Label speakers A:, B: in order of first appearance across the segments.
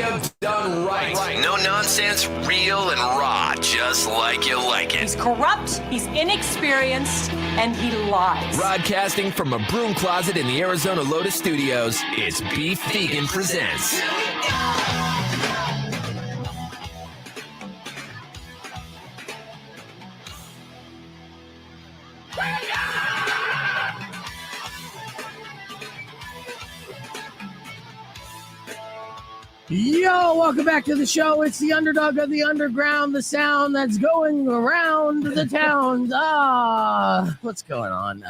A: Rico done right. No nonsense, real and raw, just like you like it.
B: He's corrupt, he's inexperienced, and he lies.
A: Broadcasting from a broom closet in the Arizona Lotus Studios, it's Beef Vegan Presents.
C: Yo, welcome back to the show. It's the underdog of the underground, the sound that's going around the towns. What's going on?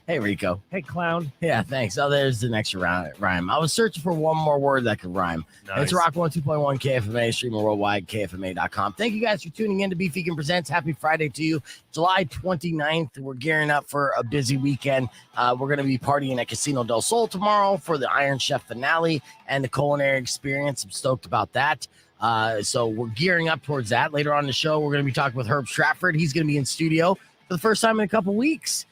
C: Hey, Rico.
D: Hey, clown.
C: Yeah, thanks. Oh, there's the next rhyme. I was searching for one more word that could rhyme.
D: Nice.
C: It's Rock 102.1 KFMA, streaming worldwide, KFMA.com. Thank you guys for tuning in to Beef Vegan Presents. Happy Friday to you. July 29th. We're gearing up for a busy weekend. We're going to be partying at Casino del Sol tomorrow for the Iron Chef finale and the culinary experience. I'm stoked about that. So we're gearing up towards that. Later on in the show, we're going to be talking with Herb Strattford. He's going to be in studio for the first time in a couple weeks.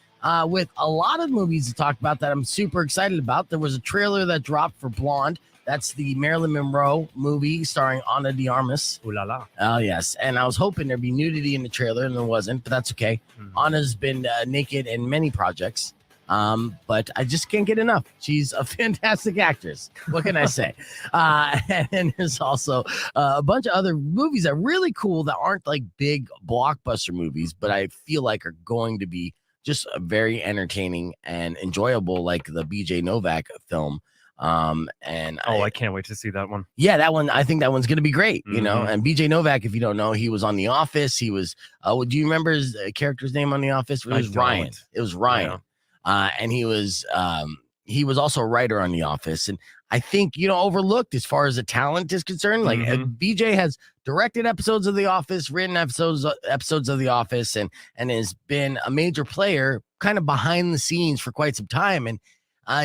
C: With a lot of movies to talk about that I'm super excited about. There was a trailer that dropped for Blonde. That's the Marilyn Monroe movie starring Ana de Armas.
D: Ooh la la.
C: Oh, yes. And I was hoping there'd be nudity in the trailer, and there wasn't, but that's okay. Ana's been naked in many projects, but I just can't get enough. She's a fantastic actress. What can I say? And there's also a bunch of other movies that are really cool that aren't like big blockbuster movies, but I feel like are going to be just very entertaining and enjoyable, like the BJ Novak film. I
D: can't wait to see that one.
C: Yeah, that one. I think that one's going to be great, you know. And BJ Novak, if you don't know, he was on The Office. He was, do you remember his character's name on The Office? It was Ryan. It was Ryan. Yeah. And he was also a writer on The Office. And I think, overlooked as far as the talent is concerned. Like BJ has directed episodes of The Office, written episodes of The Office, and has been a major player kind of behind the scenes for quite some time. And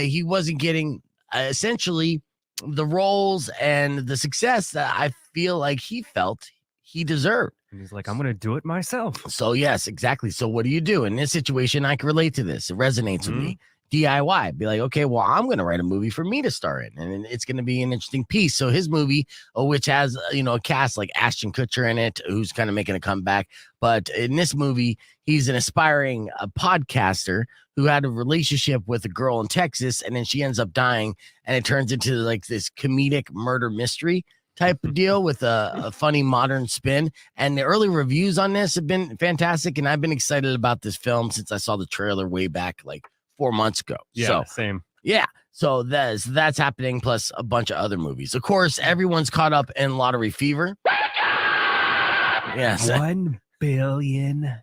C: he wasn't getting essentially the roles and the success that I feel like he felt he deserved.
D: And he's like, I'm going to do it myself.
C: So yes, exactly. So what do you do in this situation? I can relate to this. It resonates with me. DIY. Be like, okay, well, I'm going to write a movie for me to star in, and it's going to be an interesting piece. So his movie, which has, a cast like Ashton Kutcher in it, who's kind of making a comeback. But in this movie, he's an aspiring podcaster who had a relationship with a girl in Texas, and then she ends up dying, and it turns into like this comedic murder mystery type of deal with a funny modern spin. And the early reviews on this have been fantastic, and I've been excited about this film since I saw the trailer way back like 4 months ago.
D: Yeah, same.
C: Yeah. So that's happening, plus a bunch of other movies. Of course, everyone's caught up in lottery fever. Yes.
D: $1 billion.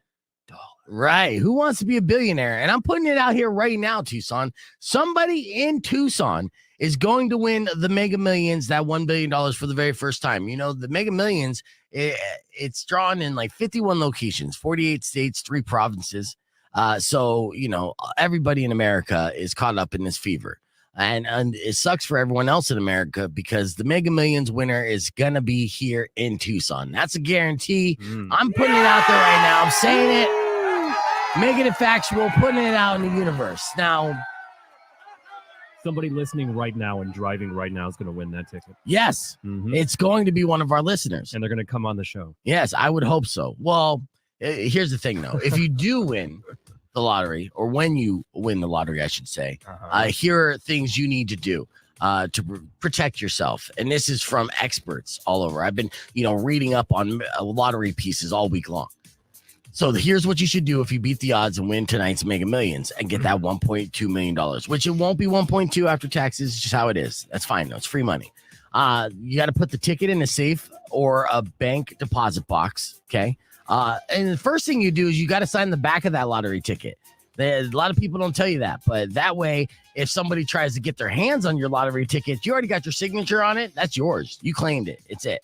C: Right. Who wants to be a billionaire? And I'm putting it out here right now, Tucson. Somebody in Tucson is going to win the Mega Millions, that $1 billion for the very first time. The Mega Millions, it's drawn in like 51 locations, 48 states, 3 provinces. So, everybody in America is caught up in this fever, and it sucks for everyone else in America because the Mega Millions winner is going to be here in Tucson. That's a guarantee. I'm putting it out there right now. I'm saying it, making it factual, putting it out in the universe. Now,
D: somebody listening right now and driving right now is going to win that ticket.
C: Yes, it's going to be one of our listeners.
D: And they're going to come on the show.
C: Yes, I would hope so. Well, here's the thing, though. If you do win the lottery, or when you win the lottery, I should say, here are things you need to do to protect yourself. And this is from experts all over. I've been, reading up on lottery pieces all week long. So here's what you should do if you beat the odds and win tonight's Mega Millions and get that $1.2 million, which it won't be 1.2 after taxes. It's just how it is. That's fine, though. It's free money. You got to put the ticket in a safe or a bank deposit box, okay? And the first thing you do is you got to sign the back of that lottery ticket. A lot of people don't tell you that, but that way, if somebody tries to get their hands on your lottery ticket, you already got your signature on it. That's yours. You claimed it. It's it.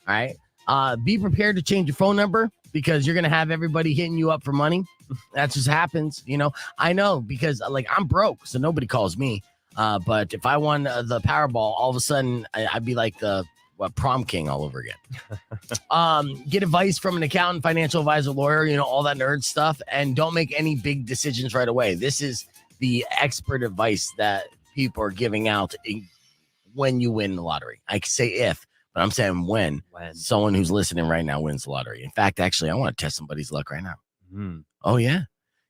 C: All right. Be prepared to change your phone number because you're going to have everybody hitting you up for money. That just happens. I know because I'm broke, so nobody calls me. But if I won the Powerball, all of a sudden I'd be like the prom king all over again. Get advice from an accountant, financial advisor, lawyer, all that nerd stuff, and don't make any big decisions right away. This is the expert advice that people are giving out when you win the lottery. I could say if, but I'm saying when someone who's listening right now wins the lottery. In fact, actually, I want to test somebody's luck right now. Oh, yeah.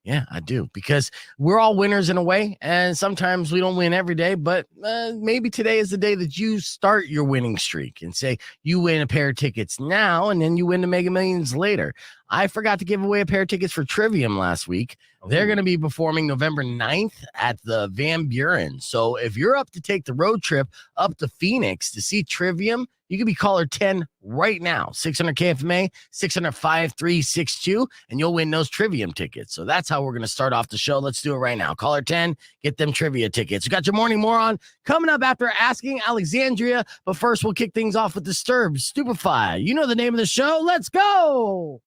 C: Yeah, I do, because we're all winners in a way, and sometimes we don't win every day, but maybe today is the day that you start your winning streak and say you win a pair of tickets now, and then you win the Mega Millions later. I forgot to give away a pair of tickets for Trivium last week. They're going to be performing November 9th at the Van Buren. So if you're up to take the road trip up to Phoenix to see Trivium, you can be caller 10 right now, 600 KFMA, 600-5362, and you'll win those Trivium tickets. So that's how we're going to start off the show. Let's do it right now. Caller 10, get them trivia tickets. We got your morning moron coming up after Asking Alexandria. But first, we'll kick things off with Disturbed, Stupefy. You know the name of the show. Let's go.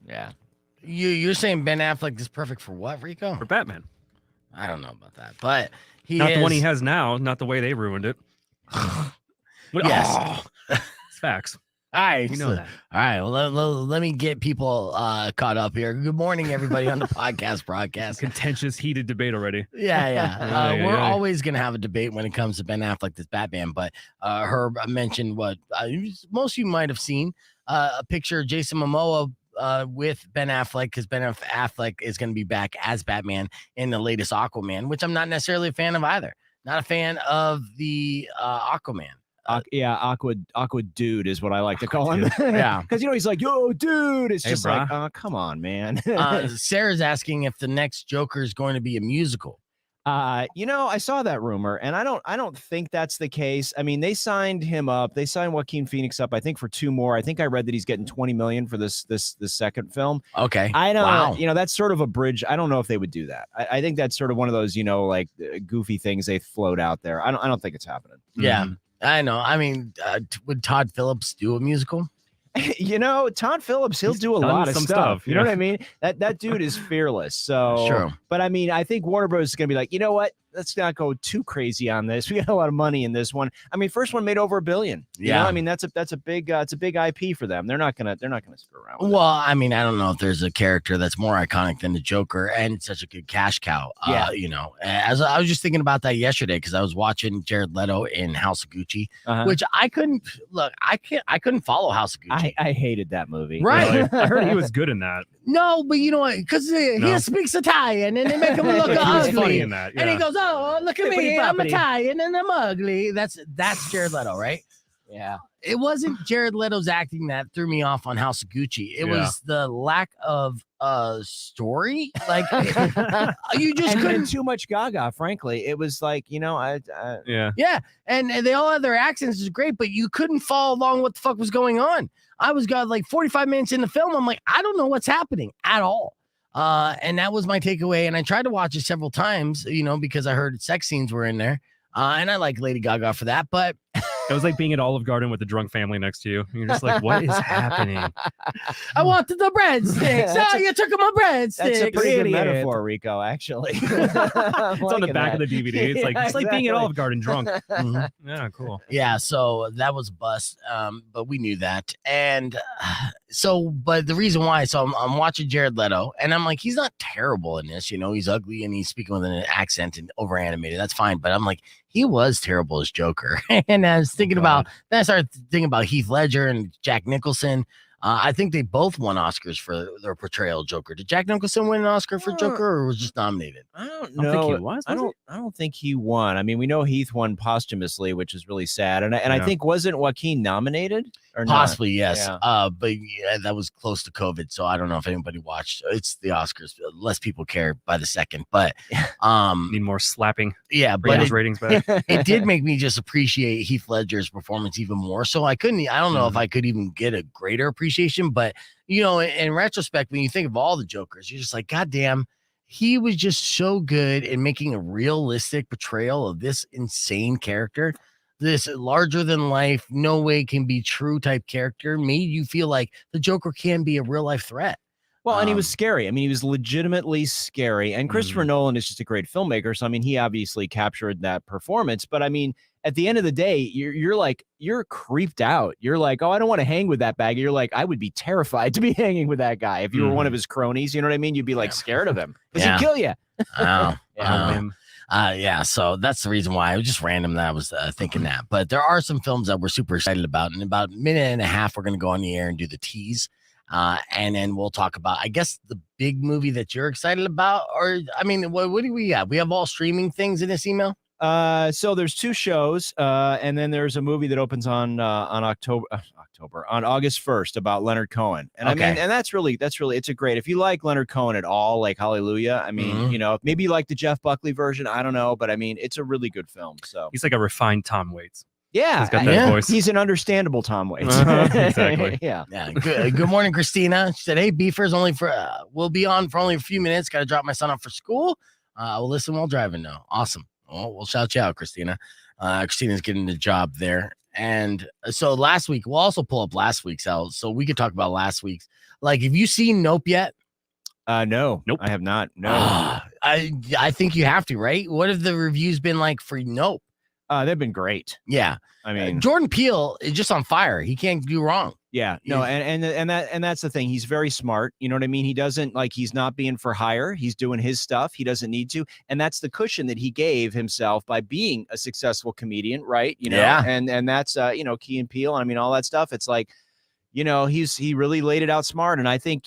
C: Yeah. You're saying Ben Affleck is perfect for what, Rico?
D: For Batman.
C: I don't know about that, but
D: not the one he has now, not the way they ruined it.
C: Yes.
D: It's facts.
C: All right.
D: You know that.
C: All right. Well, let me get people caught up here. Good morning, everybody on the podcast broadcast.
D: Contentious, heated debate already.
C: Yeah. We're always going to have a debate when it comes to Ben Affleck, this Batman. But Herb mentioned what most of you might have seen, a picture of Jason Momoa with Ben Affleck, because Ben Affleck is going to be back as Batman in the latest Aquaman, which I'm not necessarily a fan of either. Not a fan of the Aquaman.
E: Aqua dude is what I like to call him.
C: Yeah.
E: Because, he's like, yo, dude. It's just
D: brah.
E: like, oh, come on, man.
C: Sarah's asking if the next Joker is going to be a musical.
E: I saw that rumor, and I don't think that's the case. I mean, they signed him up. They signed Joaquin Phoenix up, I think, for 2 more. I think I read that he's getting $20 million for this second film.
C: Okay.
E: I don't,
C: wow.
E: That's sort of a bridge. I don't know if they would do that. I think that's sort of one of those, goofy things they float out there. I don't think it's happening.
C: Yeah, I know. I mean, would Todd Phillips do a musical?
E: Todd Phillips, he'll do a lot of stuff. You know what I mean? That dude is fearless. So,
C: sure. But
E: I mean, I think Warner Bros. Is going to be like, you know what? Let's not go too crazy on this. We got a lot of money in this one. I mean, first one made over $1 billion.
C: Yeah.
E: I mean, that's a big IP for them. They're not gonna screw around with
C: well, I mean, I don't know if there's a character that's more iconic than the Joker and such a good cash cow.
E: Yeah.
C: As I was just thinking about that yesterday, because I was watching Jared Leto in House of Gucci, which I couldn't follow House of Gucci.
E: I hated that movie.
C: Right.
D: Really? I heard he was good in that.
C: No, but you know what? Because he speaks Italian and they make him look ugly.
D: Funny in that, yeah.
C: And he goes, "Oh, look at me! I'm Italian and I'm ugly." That's Jared Leto, right?
E: Yeah.
C: It wasn't Jared Leto's acting that threw me off on House of Gucci. It was the lack of story. Like you just couldn't.
E: Too much Gaga. Frankly, it was like
C: Yeah, and they all had their accents, is great, but you couldn't follow along what the fuck was going on. I got like 45 minutes in the film. I'm like, I don't know what's happening at all. And that was my takeaway. And I tried to watch it several times, because I heard sex scenes were in there. And I like Lady Gaga for that, but
D: it was like being at Olive Garden with a drunk family next to you. You're just like, what is happening?
C: I wanted the breadsticks. You took my breadsticks.
E: That's a pretty good metaphor, Rico, actually.
D: It's on the back of the DVD. It's like it's like being at Olive Garden drunk. Mm-hmm. Yeah, cool.
C: Yeah, so that was a bust, but we knew that. And but the reason why, I'm watching Jared Leto, and I'm like, he's not terrible in this. He's ugly and he's speaking with an accent and over animated. That's fine. But I'm like, he was terrible as Joker. And I was thinking then I started thinking about Heath Ledger and Jack Nicholson. I think they both won Oscars for their portrayal of Joker. Did Jack Nicholson win an Oscar for Joker, or was just nominated?
E: I don't know. I don't think he won. I mean, we know Heath won posthumously, which is really sad. And I think wasn't Joaquin nominated or
C: possibly
E: not?
C: Yes.
E: Yeah.
C: But that was close to COVID, so I don't know if anybody watched. It's the Oscars. Less people care by the second, but
D: need more slapping.
C: Yeah, but
D: ratings back.
C: It did make me just appreciate Heath Ledger's performance even more. So I don't know if I could even get a greater appreciation. But in retrospect, when you think of all the Jokers, you're just like, God damn, he was just so good in making a realistic portrayal of this insane character, this larger than life, no way can be true type character. Made you feel like the Joker can be a real life threat.
E: Well, and he was scary. I mean, he was legitimately scary. And Christopher Nolan is just a great filmmaker. So, I mean, he obviously captured that performance. But, I mean, at the end of the day, you're creeped out. You're like, oh, I don't want to hang with that bag. You're like, I would be terrified to be hanging with that guy. If you were one of his cronies, you know what I mean? You'd be like scared of him because he'd kill you.
C: Yeah, so that's the reason why. It was just random that I was thinking that. But there are some films that we're super excited about. In about a minute and a half, we're going to go on the air and do the tease. And then we'll talk about, I guess, the big movie that you're excited about. Or, I mean, what do we have? We have all streaming things in this email?
E: So there's 2 shows, and then there's a movie that opens on August 1st about Leonard Cohen. And
C: Okay.
E: I mean, and that's really, it's a great, if you like Leonard Cohen at all, like Hallelujah, I mean, you know, maybe you like the Jeff Buckley version, I don't know, but I mean, it's a really good film. So
D: He's like a refined Tom Waits.
E: yeah,
D: He's got that voice.
E: He's an understandable Tom Waits.
D: Exactly.
E: Yeah.
C: Good morning, Christina. She said, hey, Beefers, we'll be on for only a few minutes. Got to drop my son off for school. We'll listen while driving now. Awesome. Well, we'll shout you out, Christina. Christina's getting the job there. And so last week, we'll also pull up last week's out. So we could talk about last week's. Like, have you seen Nope yet?
E: No.
D: Nope.
E: I have not. No.
C: I think you have to, right? What have the reviews been like for Nope?
E: They've been great.
C: Yeah.
E: I mean,
C: Jordan Peele is just on fire. He can't do wrong.
E: yeah, no, and that's the thing. He's very smart. You know what I mean? He doesn't he's not being for hire. He's doing his stuff. He doesn't need to. And that's the cushion that he gave himself by being a successful comedian, right? You know,
C: Yeah.
E: and that's Key and Peele. I mean, all that stuff. It's like, he really laid it out smart. And I think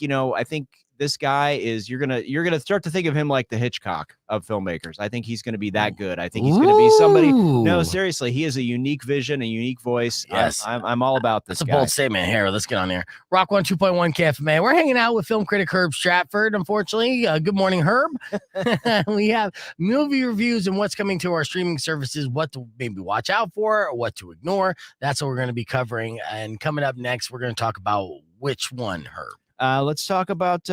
E: this guy is, you're gonna start to think of him like the Hitchcock of filmmakers. I think he's gonna be that good. I think he's gonna be somebody. No, seriously, he has a unique vision, a unique voice.
C: Yes.
E: I'm all about this.
C: That's a
E: guy.
C: bold statement here. Let's get on there. Rock 102.1 KFMA. We're hanging out with film critic Herb Strattford, unfortunately. Good morning, Herb. We have movie reviews and what's coming to our streaming services, what to maybe watch out for, or what to ignore. That's what we're going to be covering. And coming up next, we're going to talk about which one, Herb.
E: Let's talk about,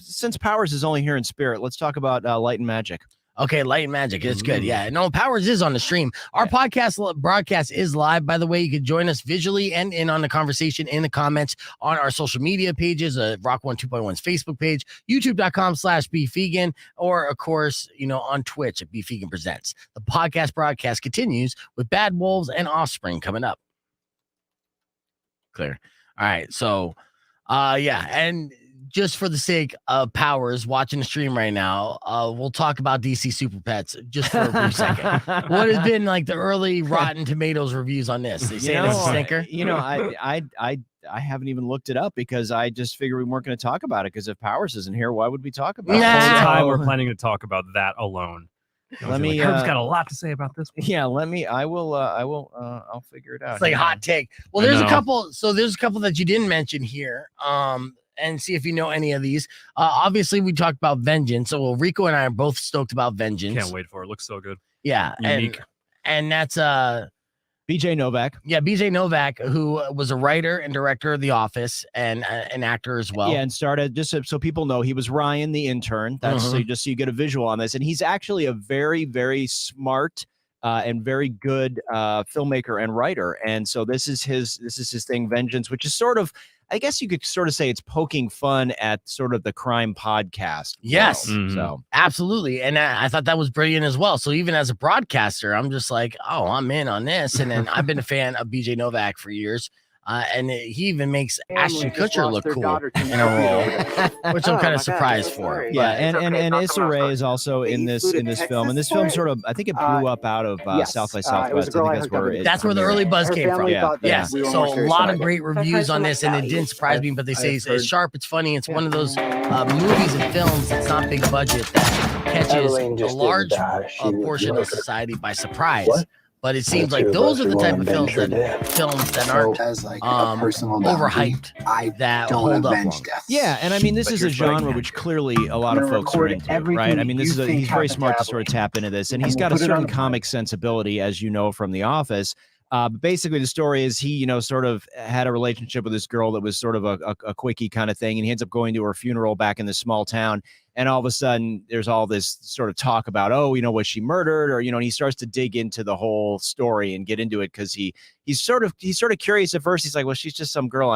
E: since Powers is only here in spirit, let's talk about Light and Magic.
C: Okay, Light and Magic. It's good. Yeah. No, Powers is on the stream. Our podcast broadcast is live, by the way. You can join us visually and in on the conversation in the comments on our social media pages, Rock 102.1's Facebook page, youtube.com/BeefVegan, or, of course, on Twitch at BeefVegan Presents. The podcast broadcast continues with Bad Wolves and Offspring coming up. Clear. All right. So, and just for the sake of Powers watching the stream right now, we'll talk about DC Super Pets just for a brief second. What has been like the early Rotten Tomatoes reviews on this? They say it's a stinker.
E: I haven't even looked it up because I just figured we weren't going to talk about it, because if Powers isn't here, why would we talk about it?
D: The whole time we're planning to talk about that alone.
E: Herb's
D: got a lot to say about this one.
E: Yeah, I'll figure it out.
C: It's like a hot take. Well, there's a couple. So there's a couple that you didn't mention here. And see if you know any of these. Obviously, we talked about Vengeance. So Rico and I are both stoked about Vengeance.
D: Can't wait for it. Looks so good.
C: Yeah,
D: unique.
C: And that's
E: BJ Novak.
C: Yeah, BJ Novak, who was a writer and director of The Office and an actor as well.
E: Yeah, and started, just so people know, he was Ryan the intern. That's so you get a visual on this. And he's actually a very, very smart and very good filmmaker and writer. And so this is his thing, Vengeance, which is sort of, I guess you could sort of say it's poking fun at sort of the crime podcast.
C: Yes.
E: So
C: absolutely. And I thought that was brilliant as well. So even as a broadcaster, I'm just like, oh, I'm in on this. And then I've been a fan of BJ Novak for years. And he even makes Ashton Kutcher look cool in a role, which I'm kind of surprised for.
E: Yeah, and Issa Rae is also in this film, and this film sort of, I think it blew up out of South by Southwest. I think
C: that's where the early buzz came from.
E: Yeah.
C: So a lot of great reviews on this, and it didn't surprise me. But they say it's sharp, it's funny, it's one of those movies and films that's not big budget that catches a large portion of society by surprise. But it seems like those are the type of films that aren't overhyped that hold up long.
E: Yeah, and I mean, this is a genre which clearly a lot of folks are into, right? I mean, he's very smart to sort of tap into this, and he's got a certain comic sensibility, as you know from The Office. But basically, the story is he, sort of had a relationship with this girl that was sort of a quickie kind of thing, and he ends up going to her funeral back in this small town. And all of a sudden, there's all this sort of talk about, was she murdered? Or, and he starts to dig into the whole story and get into it because he's sort of curious at first. He's like, well, she's just some girl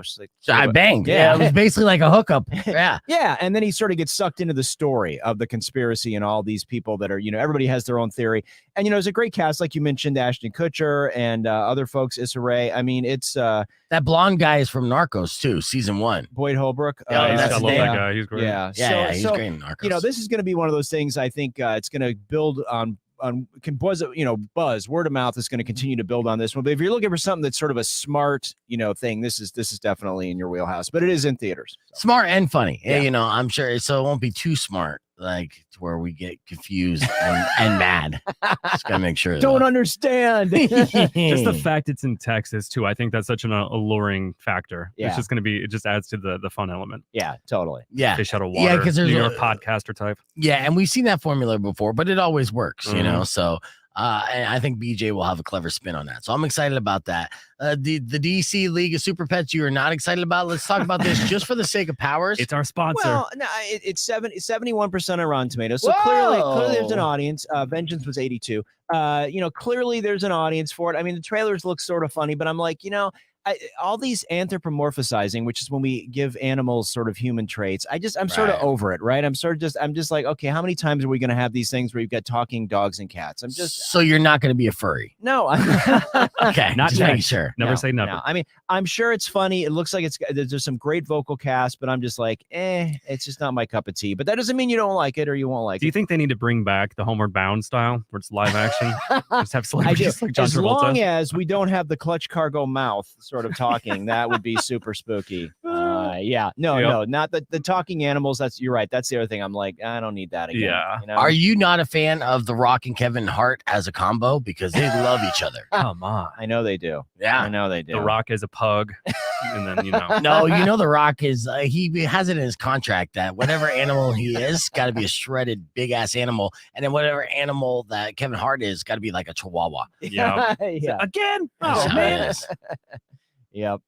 E: she's like,
C: I banged. Yeah, it was basically like a hookup. Yeah.
E: Yeah. And then he sort of gets sucked into the story of the conspiracy and all these people that are, everybody has their own theory. And, it's a great cast, like you mentioned, Ashton Kutcher and other folks, Issa Rae. I mean, it's
C: that blonde guy is from Narcos too, season 1.
E: Boyd Holbrook.
D: I love that guy. He's great.
E: Yeah.
C: he's
E: so,
C: great in Narcos.
E: this is going to be one of those things. I think it's going to build on buzz. Word of mouth is going to continue to build on this one. But if you're looking for something that's sort of a smart, thing, this is definitely in your wheelhouse. But it is in theaters. So.
C: Smart and funny.
E: Yeah.
C: I'm sure. So it won't be too smart, like to where we get confused and mad. Just gotta make sure.
E: Don't understand.
D: Just the fact it's in Texas too. I think that's such an alluring factor.
E: Yeah.
D: It's just going to be. It just adds to the fun element.
E: Yeah, totally.
C: Yeah.
D: Fish out of water.
C: Yeah, because there's
D: New York podcaster type.
C: Yeah, and we've seen that formula before, but it always works, So and I think BJ will have a clever spin on that. So I'm excited about that. The DC League of Super Pets, you are not excited about. Let's talk about this just for the sake of Powers.
D: It's our sponsor.
E: Well, no, it's 71% on Rotten Tomatoes. So clearly there's an audience. Vengeance was 82. Clearly there's an audience for it. I mean, the trailers look sort of funny, but I'm like, all these anthropomorphizing, which is when we give animals sort of human traits. I'm sort of over it, right? I'm just like, okay, how many times are we going to have these things where you've got talking dogs and cats?
C: So you're not going to be a furry.
E: No.
C: Okay.
D: Not
C: just
D: yet.
C: making sure.
D: Never say never.
E: No. I mean, I'm sure it's funny. It looks like there's some great vocal cast, but I'm just like, it's just not my cup of tea. But that doesn't mean you don't like it or you won't like it.
D: Do you think they need to bring back the Homeward Bound style where it's live action? Just have celebrities like John
E: as
D: Travolta.
E: long as we don't have the clutch cargo mouth sort of talking, that would be super spooky. No, not the talking animals. You're right. That's the other thing. I'm like, I don't need that again.
D: Yeah.
C: Are you not a fan of The Rock and Kevin Hart as a combo? Because they love each other.
D: Come on.
E: I know they do.
C: Yeah.
E: I know they do.
D: The Rock is a pug. And then,
C: No, The Rock is, he has it in his contract that whatever animal he is, got to be a shredded big ass animal. And then whatever animal that Kevin Hart is, got to be like a chihuahua.
D: Yeah.
E: Yeah.
D: Again.
C: That's
D: Oh,
C: how
D: man.
C: it is.
E: Yep.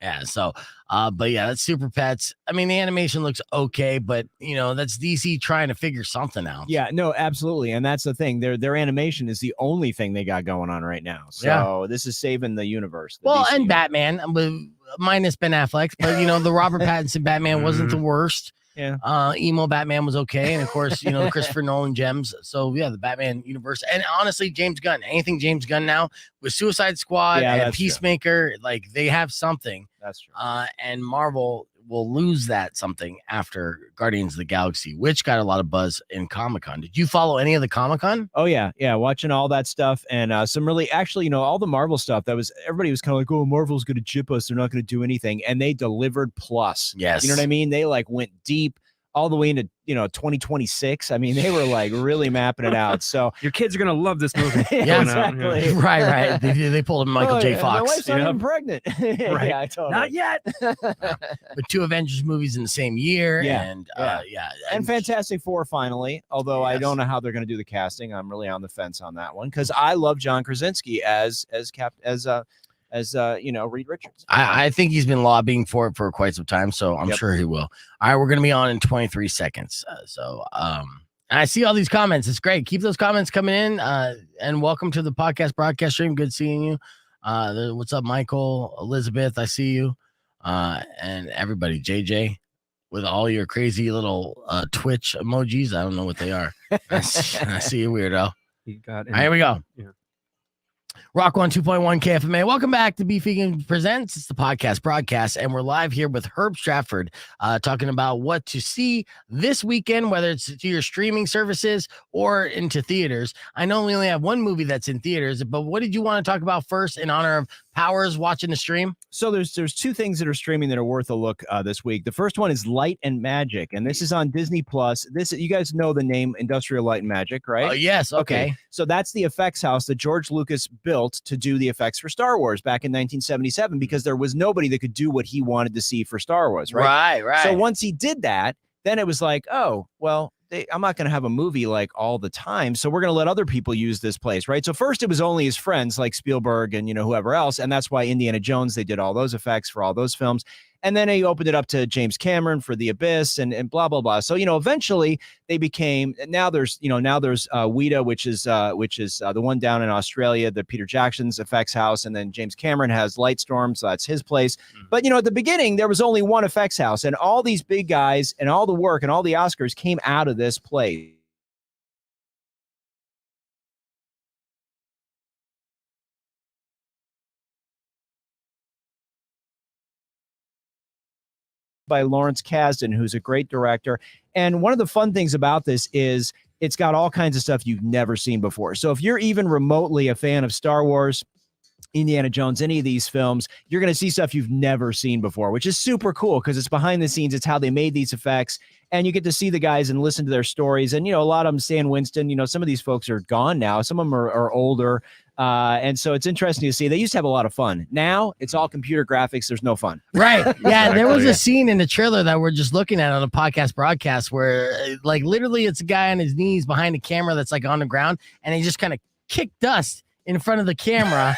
C: Yeah. So, but yeah, that's Super Pets. I mean, the animation looks okay, but that's DC trying to figure something out.
E: Yeah, no, absolutely. And that's the thing. Their animation is the only thing they got going on right now. So this is saving the universe.
C: Well,
E: DC
C: and
E: universe.
C: Batman, minus Ben Affleck, but the Robert Pattinson Batman wasn't the worst.
E: Yeah.
C: Emo Batman was okay. And of course, the Christopher Nolan gems. So yeah, the Batman universe. And honestly, James Gunn, anything James Gunn now with Suicide Squad and Peacemaker, like they have something.
E: That's true.
C: And Marvel will lose that something after Guardians of the Galaxy, which got a lot of buzz in Comic-Con. Did you follow any of the Comic-Con?
E: Oh yeah, watching all that stuff and some really actually, all the Marvel stuff everybody was kind of like, oh, Marvel's going to chip us, they're not going to do anything, and they delivered plus.
C: Yes,
E: you know what I mean? They like went deep all the way into 2026. I mean, they were like really mapping it out. So
D: your kids are gonna love this movie.
C: Yeah,
E: exactly.
C: Right. They pulled a Michael J. Fox.
E: My wife's not even pregnant.
D: Right.
E: Yeah, totally.
D: Not yet.
C: With 2 Avengers movies in the same year.
E: Yeah.
C: And
E: Fantastic Four finally. Although I don't know how they're going to do the casting. I'm really on the fence on that one because I love John Krasinski as Reed Richards.
C: I think he's been lobbying for it for quite some time, so I'm sure he will. All right, we're gonna be on in 23 seconds. I see all these comments. It's great. Keep those comments coming in. And welcome to the podcast broadcast stream. Good seeing you. What's up, Michael, Elizabeth? I see you. And everybody, JJ, with all your crazy little Twitch emojis. I don't know what they are. I see you, weirdo. All right, here we go.
D: Yeah.
C: Rock 102.1 KFMA. Welcome back to Beef Vegan Presents. It's the podcast broadcast, and we're live here with Herb Strattford talking about what to see this weekend, whether it's to your streaming services or into theaters. I know we only have one movie that's in theaters, but what did you want to talk about first in honor of Powers watching the stream?
E: So there's 2 things that are streaming that are worth a look this week. The first one is Light and Magic, and this is on Disney Plus. You guys know the name Industrial Light and Magic, right?
C: Oh, yes. Okay.
E: So that's the effects house that George Lucas built to do the effects for Star Wars back in 1977 because there was nobody that could do what he wanted to see for Star Wars, right?
C: Right.
E: So once he did that, then it was like, oh, well, I'm not going to have a movie like all the time, so we're going to let other people use this place, right? So first it was only his friends like Spielberg and whoever else, and that's why Indiana Jones, they did all those effects for all those films. And then he opened it up to James Cameron for The Abyss and blah, blah, blah. So, eventually they became, now there's Weta, which is the one down in Australia, the Peter Jackson's effects house. And then James Cameron has Lightstorm. So that's his place. But, at the beginning, there was only one effects house and all these big guys and all the work and all the Oscars came out of this place. by Lawrence Kasdan, who's a great director. And one of the fun things about this is it's got all kinds of stuff you've never seen before. So if you're even remotely a fan of Star Wars, Indiana Jones, any of these films, you're going to see stuff you've never seen before, which is super cool because it's behind the scenes. It's how they made these effects. And you get to see the guys and listen to their stories. And, a lot of them, Stan Winston, some of these folks are gone now. Some of them are older. And so it's interesting to see. They used to have a lot of fun. Now it's all computer graphics. There's no fun.
C: Right. Yeah. There was a scene in the trailer that we're just looking at on a podcast broadcast where like literally it's a guy on his knees behind a camera that's like on the ground and he just kind of kicked dust in front of the camera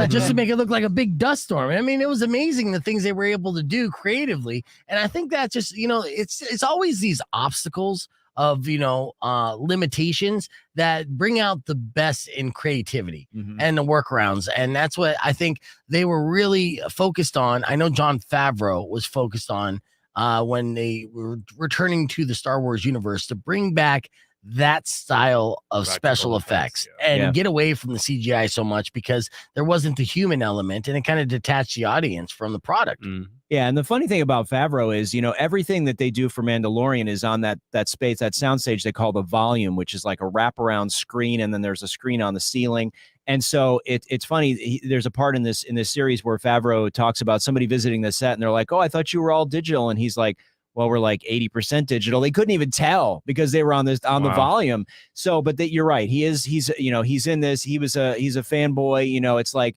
C: just to make it look like a big dust storm. I mean, it was amazing the things they were able to do creatively. And I think that just, it's always these obstacles of, limitations that bring out the best in creativity and the workarounds. And that's what I think they were really focused on. I know Jon Favreau was focused on when they were returning to the Star Wars universe to bring back that style of special effects and get away from the CGI so much because there wasn't the human element and it kind of detached the audience from the product.
E: Yeah, and the funny thing about Favreau is, everything that they do for Mandalorian is on that space, that soundstage they call the volume, which is like a wraparound screen, and then there's a screen on the ceiling. And so it's funny. There's a part in this series where Favreau talks about somebody visiting the set, and they're like, "Oh, I thought you were all digital," and he's like, well, we're like 80% digital. They couldn't even tell because they were on the volume. So, but you're right. He's in this. He's a fanboy. It's like,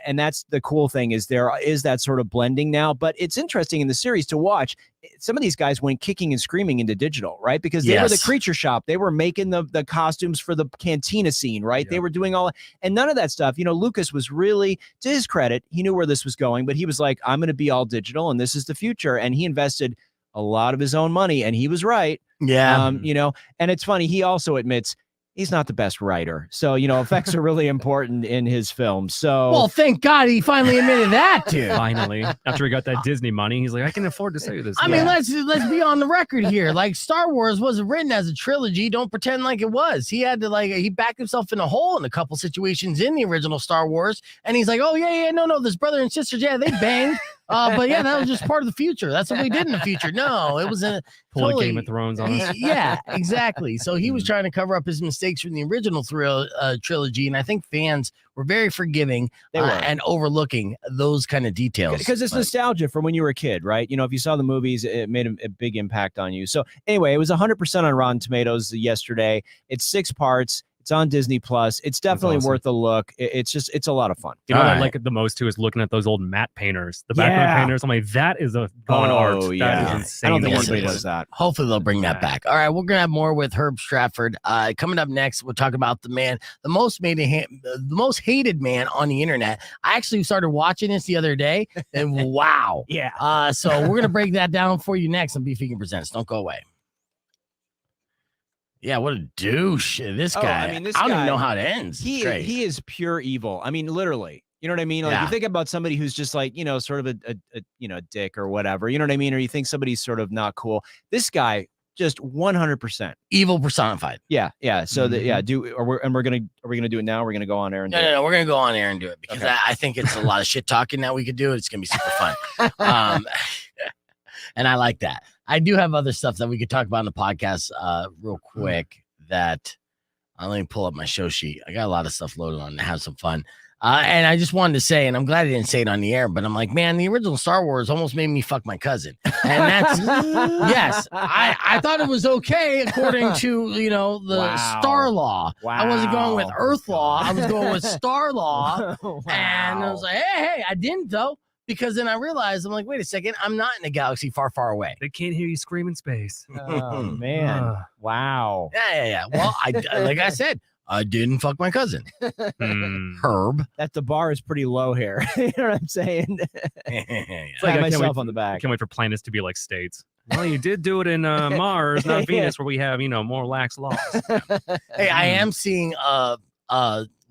E: and that's the cool thing is there is that sort of blending now. But it's interesting in the series to watch. Some of these guys went kicking and screaming into digital, right? Because they were the creature shop. They were making the costumes for the cantina scene, right? They were doing all, and none of that stuff. Lucas was really, to his credit, he knew where this was going, but he was like, I'm going to be all digital, and this is the future. And he invested a lot of his own money, and he was right.
C: Yeah.
E: And it's funny. He also admits he's not the best writer. So, effects are really important in his films. So,
C: well, thank God he finally admitted that, dude.
D: Finally, after he got that Disney money, he's like, I can afford to say this.
C: I mean, let's be on the record here. Like, Star Wars wasn't written as a trilogy. Don't pretend like it was. He had to he backed himself in a hole in a couple situations in the original Star Wars. And he's like, oh, no, this brother and sisters, they banged. But yeah, that was just part of the future. That's what we did in the future. No, it was a
D: totally Game of Thrones on us.
C: Yeah, exactly. So he was trying to cover up his mistakes from the original trilogy, and I think fans were very forgiving and overlooking those kind of details
E: because it's nostalgia from when you were a kid, right? If you saw the movies, it made a big impact on you. So anyway, it was 100% on Rotten Tomatoes yesterday. It's 6 parts. It's on Disney Plus. It's definitely worth a look. It's a lot of fun.
D: What I like the most too is looking at those old matte painters, the background painters. I'm like, that is a gone art.
E: Yeah.
D: That is insane.
E: I don't think anybody does that.
C: Hopefully they'll bring that back. All right, we're gonna have more with Herb Strattford. Coming up next, we'll talk about the most hated man on the internet. I actually started watching this the other day, and wow.
E: Yeah.
C: So we're gonna break that down for you next on Beef Vegan Presents. Don't go away. Yeah, what a douche. This guy. I don't even know how it ends.
E: He is pure evil. I mean, literally. You know what I mean? Like you think about somebody who's just like, sort of a dick or whatever. You know what I mean? Or you think somebody's sort of not cool. This guy just 100%
C: evil personified.
E: Yeah. So are we gonna do it now? We're gonna go on air and do it.
C: No, we're gonna go on air and do it because I think it's a lot of shit talking that we could do. It's gonna be super fun. And I like that. I do have other stuff that we could talk about in the podcast real quick that let me pull up my show sheet. I got a lot of stuff loaded on to have some fun. And I just wanted to say, and I'm glad I didn't say it on the air, but I'm like, man, the original Star Wars almost made me fuck my cousin. And that's, yes, I thought it was okay according to, the Star Law. Wow. I wasn't going with Earth Law. I was going with Star Law. Wow. And I was like, hey, I didn't though. Because then I realized, I'm like, wait a second, I'm not in a galaxy far, far away.
D: They can't hear you scream in space.
E: Oh, man. Wow.
C: Yeah. Well, like I said, I didn't fuck my cousin. Herb.
E: That the bar is pretty low here. You know what I'm saying?
D: It's like myself on the back. I can't wait for planets to be like states. Well, you did do it in Mars, not Venus, where we have, more lax laws.
C: Hey, I am seeing a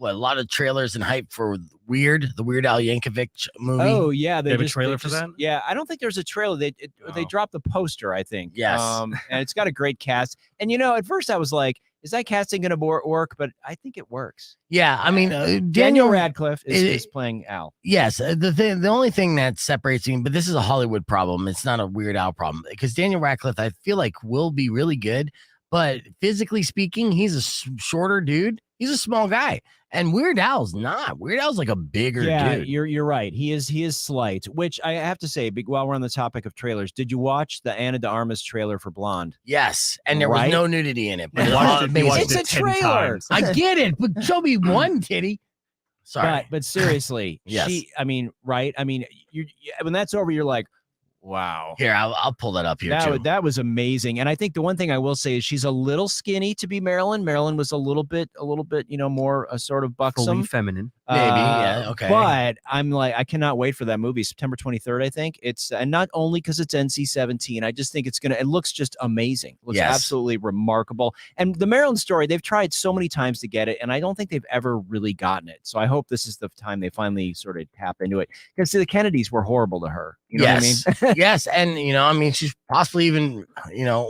C: lot of trailers and hype for the Weird Al Yankovic movie.
E: Oh yeah,
D: they have a trailer for that.
E: Yeah, I don't think there's a trailer. They dropped the poster, I think.
C: Yes,
E: and it's got a great cast. And at first I was like, is that casting going to work? But I think it works.
C: Yeah, I mean,
E: Daniel Radcliffe is playing Al.
C: Yes, the only thing that separates me, but this is a Hollywood problem. It's not a Weird Al problem, because Daniel Radcliffe, I feel like, will be really good, but physically speaking, he's a shorter dude. He's a small guy, and Weird Al's not. Weird Al's like a bigger dude.
E: You're right. He is slight. Which I have to say, while we're on the topic of trailers, did you watch the Ana de Armas trailer for Blonde?
C: Yes, and there was no nudity in it. But
E: it's a trailer.
C: I get it, but show me one titty. Sorry,
E: but seriously,
C: yes.
E: Right? I mean, when that's over, you're like, wow.
C: Here, I'll pull that up here too.
E: That was amazing. And I think the one thing I will say is she's a little skinny to be Marilyn. Marilyn was a little bit, more sort of buxom.
D: Fully feminine.
C: Maybe, yeah, okay.
E: But I'm like, I cannot wait for that movie, September 23rd, I think. It's, and not only because it's NC-17, I just think it looks just amazing. It looks absolutely remarkable. And the Marilyn story, they've tried so many times to get it, and I don't think they've ever really gotten it. So I hope this is the time they finally sort of tap into it. Because the Kennedys were horrible to her. You know what I mean?
C: Yes, and she's possibly even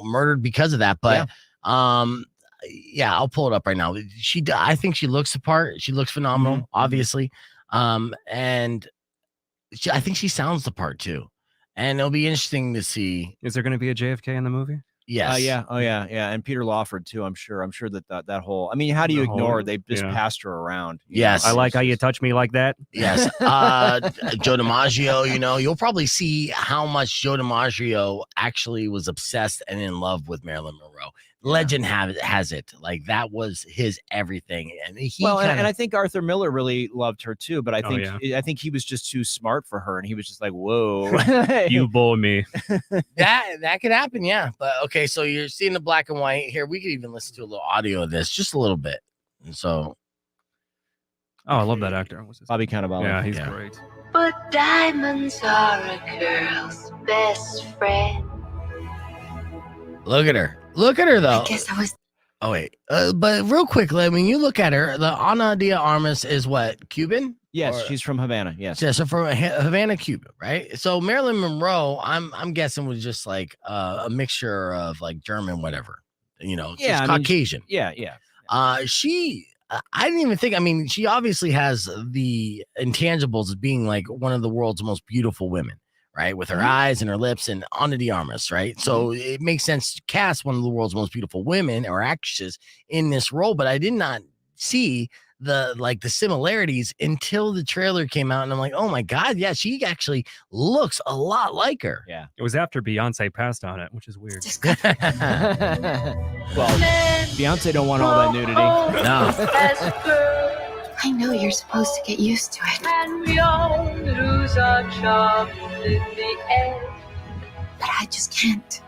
C: murdered because of that. But I'll pull it up right now. I think she looks the part. She looks phenomenal, obviously, and I think she sounds the part too. And it'll be interesting to see.
D: Is there going to be a JFK in the movie?
C: Yes.
E: Yeah. Oh yeah. And Peter Lawford too. I'm sure that whole. I mean, how do you ignore? They just passed her around.
C: Yes.
D: I like how you touch me like that.
C: Yes. Joe DiMaggio. You'll probably see how much Joe DiMaggio actually was obsessed and in love with Marilyn Monroe. Legend has it, like that was his everything, and
E: and I think Arthur Miller really loved her too. But I think he was just too smart for her, and he was just like, "Whoa,
D: you bore me."
C: that could happen, yeah. But okay, so you're seeing the black and white here. We could even listen to a little audio of this, just a little bit. And so,
D: I love that actor.
E: Bobby Cannavale.
D: Yeah, he's great.
F: But diamonds are a girl's best friend.
C: Look at her. Look at her, though.
F: I guess I was.
C: Oh, wait. But real quickly, I mean, you look at her. The Ana de Armas is what? Cuban?
E: Yes, she's from Havana. Yes.
C: Yeah, so from Havana, Cuba, right? So Marilyn Monroe, I'm guessing was just like a mixture of like German, whatever. Just Caucasian.
E: Yeah.
C: I didn't even think. I mean, she obviously has the intangibles of being like one of the world's most beautiful women. Right, with her eyes and her lips, and Ana de Armas, right? So it makes sense to cast one of the world's most beautiful women or actresses in this role, but I did not see the similarities until the trailer came out, and I'm like, oh my god, yeah, she actually looks a lot like her.
E: Yeah,
D: it was after Beyonce passed on it, which is weird.
E: Well, Beyonce don't want all that nudity.
C: No.
F: I know you're supposed to get used to it.
B: And we all lose our charms in the end.
F: But I just can't.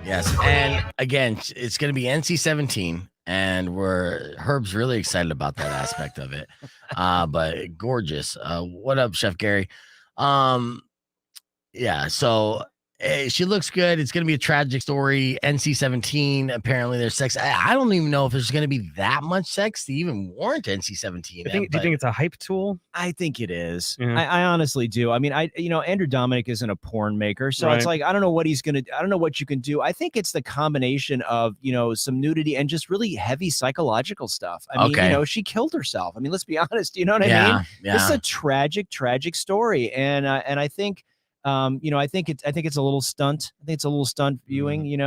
C: Yes, and again, it's going to be NC-17, and Herb's really excited about that aspect of it. But gorgeous. What up, Chef Gary? Yeah, so she looks good. It's going to be a tragic story. NC-17, apparently there's sex. I don't even know if there's going to be that much sex to even warrant NC-17.
D: Do you think it's a hype tool?
E: I think it is.
D: Yeah.
E: I honestly do. I mean, Andrew Dominic isn't a porn maker, so it's like, I don't know what you can do. I think it's the combination of, some nudity and just really heavy psychological stuff. I mean, she killed herself. I mean, let's be honest. You know what I mean?
C: Yeah.
E: This is a tragic story. And I think, I think it's a little stunt. I think it's a little stunt viewing,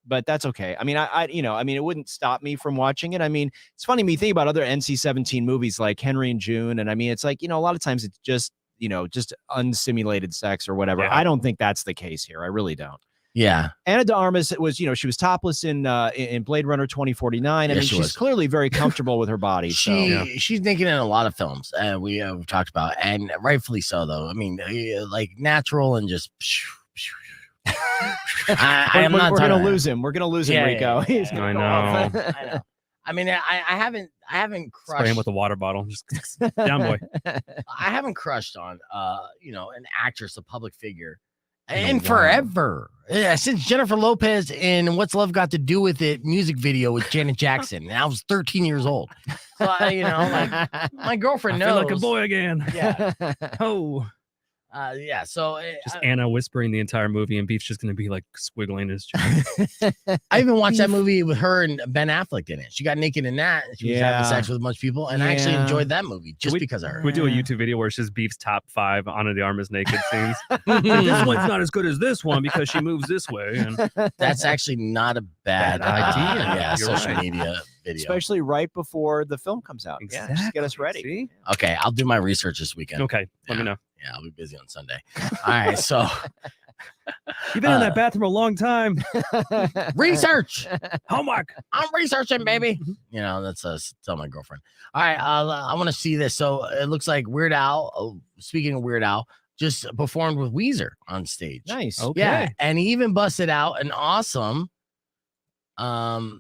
E: but that's okay. I mean, it wouldn't stop me from watching it. I mean, it's funny me think about other NC-17 movies like Henry and June. And I mean, it's like, a lot of times it's just, just unsimulated sex or whatever.
D: Yeah.
E: I don't think that's the case here. I really don't.
C: Yeah.
E: Ana de Armas was, she was topless in Blade Runner 2049. I mean, she's clearly very comfortable with her body.
C: She's naked in a lot of films. We've talked about, and rightfully so, though. I mean, like natural and just.
E: We're going to lose him. We're going to lose him, Rico.
C: Yeah.
D: I know.
C: I know. I mean, I haven't crushed.
D: Spray him with a water bottle. Just down, boy.
C: I haven't crushed on, an actress, a public figure. And forever, since Jennifer Lopez in What's Love Got to Do with It music video with Janet Jackson, and I was 13 years old. So my girlfriend knows.
D: I feel like a boy again.
C: Yeah.
D: Oh,
C: Yeah. So
D: Just Anna whispering the entire movie, and Beef's just gonna be like squiggling his chin.
C: I even watched that movie with her and Ben Affleck in it. She got naked in that. And she was having sex with a bunch of people, and I actually enjoyed that movie just because of her.
D: We do a YouTube video where it's just Beef's top 5 Ana de Armas naked scenes. This one's not as good as this one because she moves this way. And
C: that's actually not a bad idea. Yeah, social media video,
E: especially right before the film comes out. Exactly. Yeah, just get us ready.
D: See?
C: Okay, I'll do my research this weekend.
D: Okay, let me know.
C: Yeah, I'll be busy on Sunday. All right, so
D: you've been in that bathroom a long time.
C: Research
D: homework.
C: I'm researching, baby. You know, that's tell my girlfriend. All right, I want to see this. So it looks like Weird Al. Speaking of Weird Al, just performed with Weezer on stage.
E: Nice.
C: Okay. Yeah, and he even busted out an awesome. There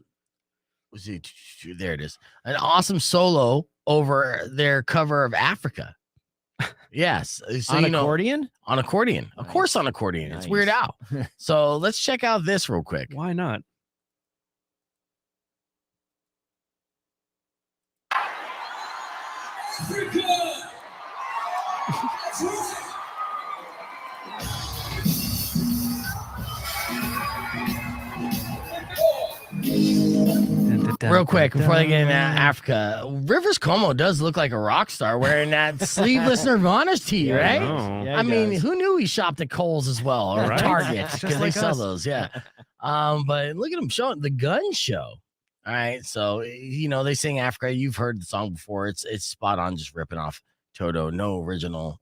C: it is. An awesome solo over their cover of Africa. Yes. So,
E: on accordion?
C: On accordion. Of course on accordion. Nice. It's Weird Al. So let's check out this real quick.
D: Why not?
C: Real quick, before they get into Africa, Rivers Cuomo does look like a rock star wearing that sleeveless Nirvana tee, right?
E: Yeah,
C: I mean, who knew he shopped at Kohl's as well, or Target, because they sell those, yeah. But look at him showing the gun show. All right, so you know they sing Africa. You've heard the song before. It's spot on, just ripping off Toto. No original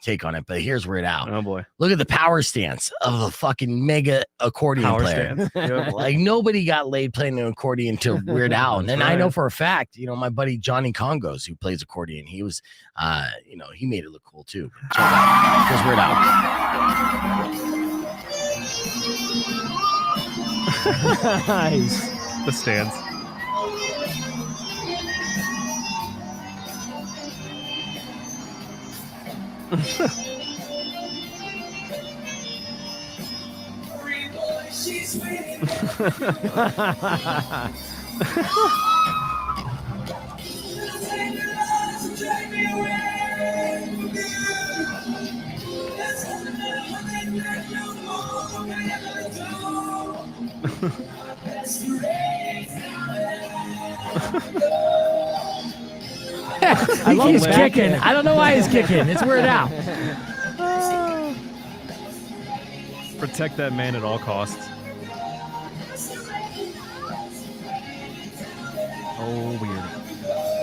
C: take on it. But here's Weird Al.
D: Oh boy,
C: look at the power stance of a fucking mega accordion player. Yep. Like nobody got laid playing an accordion till Weird Al. And then I know for a fact, you know, my buddy Johnny Congos, who plays accordion, he was you know, he made it look cool too. Check it out. Here's Weird Al.
E: Nice.
D: The stance.
C: I love he's kicking. I don't know why he's kicking. It's Weird Al.
D: Protect that man at all costs.
E: Oh, weird.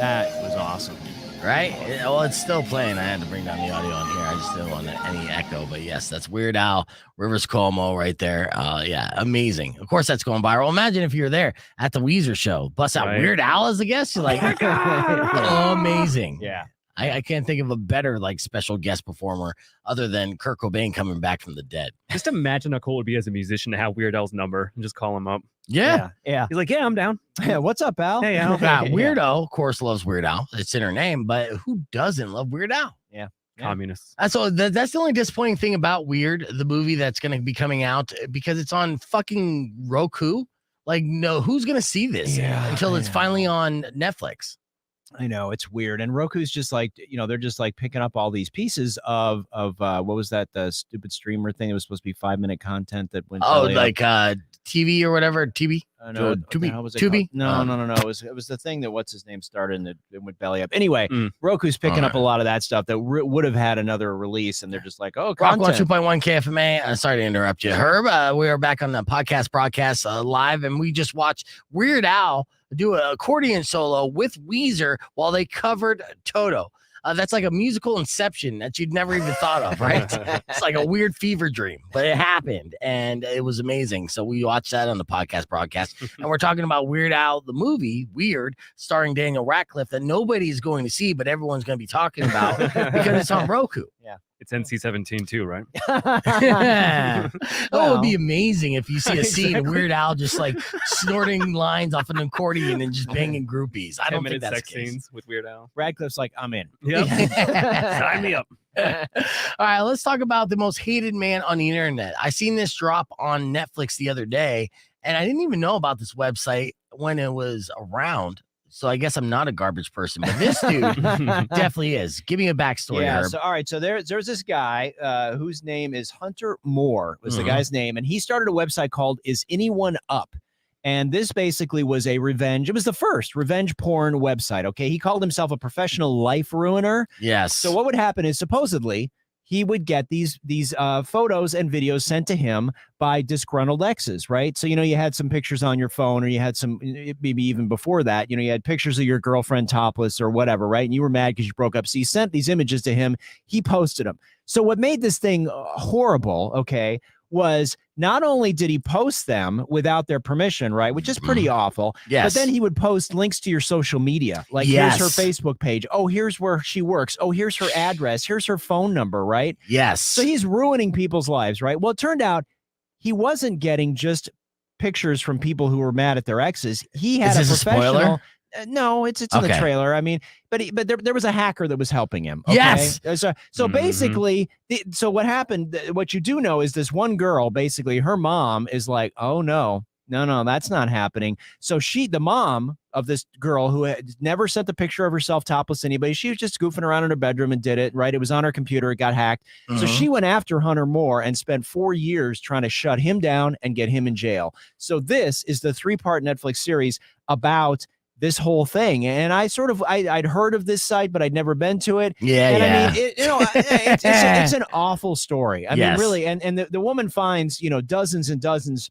E: That was awesome.
C: Right? Well, it's still playing. I had to bring down the audio on here. I just didn't want any echo. But yes, that's Weird Al, Rivers Cuomo right there. Yeah, amazing. Of course, that's going viral. Imagine if you were there at the Weezer show. Bust out Weird Al as a guest. You're like, amazing.
E: Yeah.
C: I can't think of a better like special guest performer other than Kurt Cobain coming back from the dead.
D: Just imagine how cool it would be as a musician to have Weird Al's number and just call him up.
C: Yeah.
D: He's like, yeah, I'm down.
E: Yeah, what's up, Al?
D: Hey, Al.
C: Weird Al, of course, loves Weird Al. It's in her name, but who doesn't love Weird Al?
E: Yeah.
D: Communists.
C: So that's the only disappointing thing about Weird, the movie that's going to be coming out, because it's on fucking Roku. Like, no, who's going to see this until it's finally on Netflix?
E: I know, it's weird. And Roku's just like, you know, they're just like picking up all these pieces of what was that, the stupid streamer thing that was supposed to be 5-minute content that went
C: TV or whatever. TV?
E: No,
C: Tubi?
E: No. It was the thing that what's his name started and it went belly up. Anyway, Roku's picking up a lot of that stuff that would have had another release, and they're just like, oh,
C: Rock 102.1 KFMA. Sorry to interrupt you, Herb. We are back on the podcast broadcast live, and we just watched Weird Al do an accordion solo with Weezer while they covered Toto. That's like a musical inception that you'd never even thought of, right? It's like a weird fever dream, but it happened and it was amazing. So we watched that on the podcast broadcast, and we're talking about Weird Al, the movie, Weird, starring Daniel Radcliffe, that nobody's going to see, but everyone's going to be talking about because it's on Roku.
E: Yeah.
D: It's NC-17 too, right?
C: Yeah. Well, it would be amazing if you see a scene of Weird Al just like snorting lines off an accordion and just banging groupies. I don't think that's
D: sex scenes with Weird Al.
E: Radcliffe's like, I'm in.
D: Yep. Sign me up.
C: All right, let's talk about the most hated man on the internet. I seen this drop on Netflix the other day, and I didn't even know about this website when it was around. so I guess I'm not a garbage person, but this dude definitely is. Give me a backstory,
E: Yeah.
C: Herb.
E: So, all right. So there's this guy whose name is Hunter Moore was the guy's name. And he started a website called Is Anyone Up? And this basically was a revenge. It was the first revenge porn website. Okay. He called himself a professional life ruiner.
C: Yes.
E: So what would happen is supposedly he would get these photos and videos sent to him by disgruntled exes, right? So, you had some pictures on your phone, or you had some, maybe even before that, you had pictures of your girlfriend topless or whatever, right? And you were mad because you broke up. So you sent these images to him. He posted them. So what made this thing horrible, okay, was not only did he post them without their permission, right, which is pretty awful,
C: yes,
E: but then he would post links to your social media. Like, here's her Facebook page. Oh, here's where she works. Oh, here's her address. Here's her phone number, right?
C: Yes.
E: So he's ruining people's lives, right? Well, it turned out he wasn't getting just pictures from people who were mad at their exes. He had
C: Is this a spoiler?
E: No, it's in the trailer. I mean, but there was a hacker that was helping him. Okay?
C: Yes.
E: So basically, so what happened? What you do know is this one girl, basically, her mom is like, "Oh no, that's not happening." So the mom of this girl who had never sent a picture of herself topless to anybody, she was just goofing around in her bedroom and did it. Right? It was on her computer. It got hacked. So she went after Hunter Moore and spent 4 years trying to shut him down and get him in jail. So this is the 3-part Netflix series about this whole thing. And I'd heard of this site, but I'd never been to it.
C: Yeah.
E: And I mean, it's an awful story. I mean, really. And the woman finds, dozens and dozens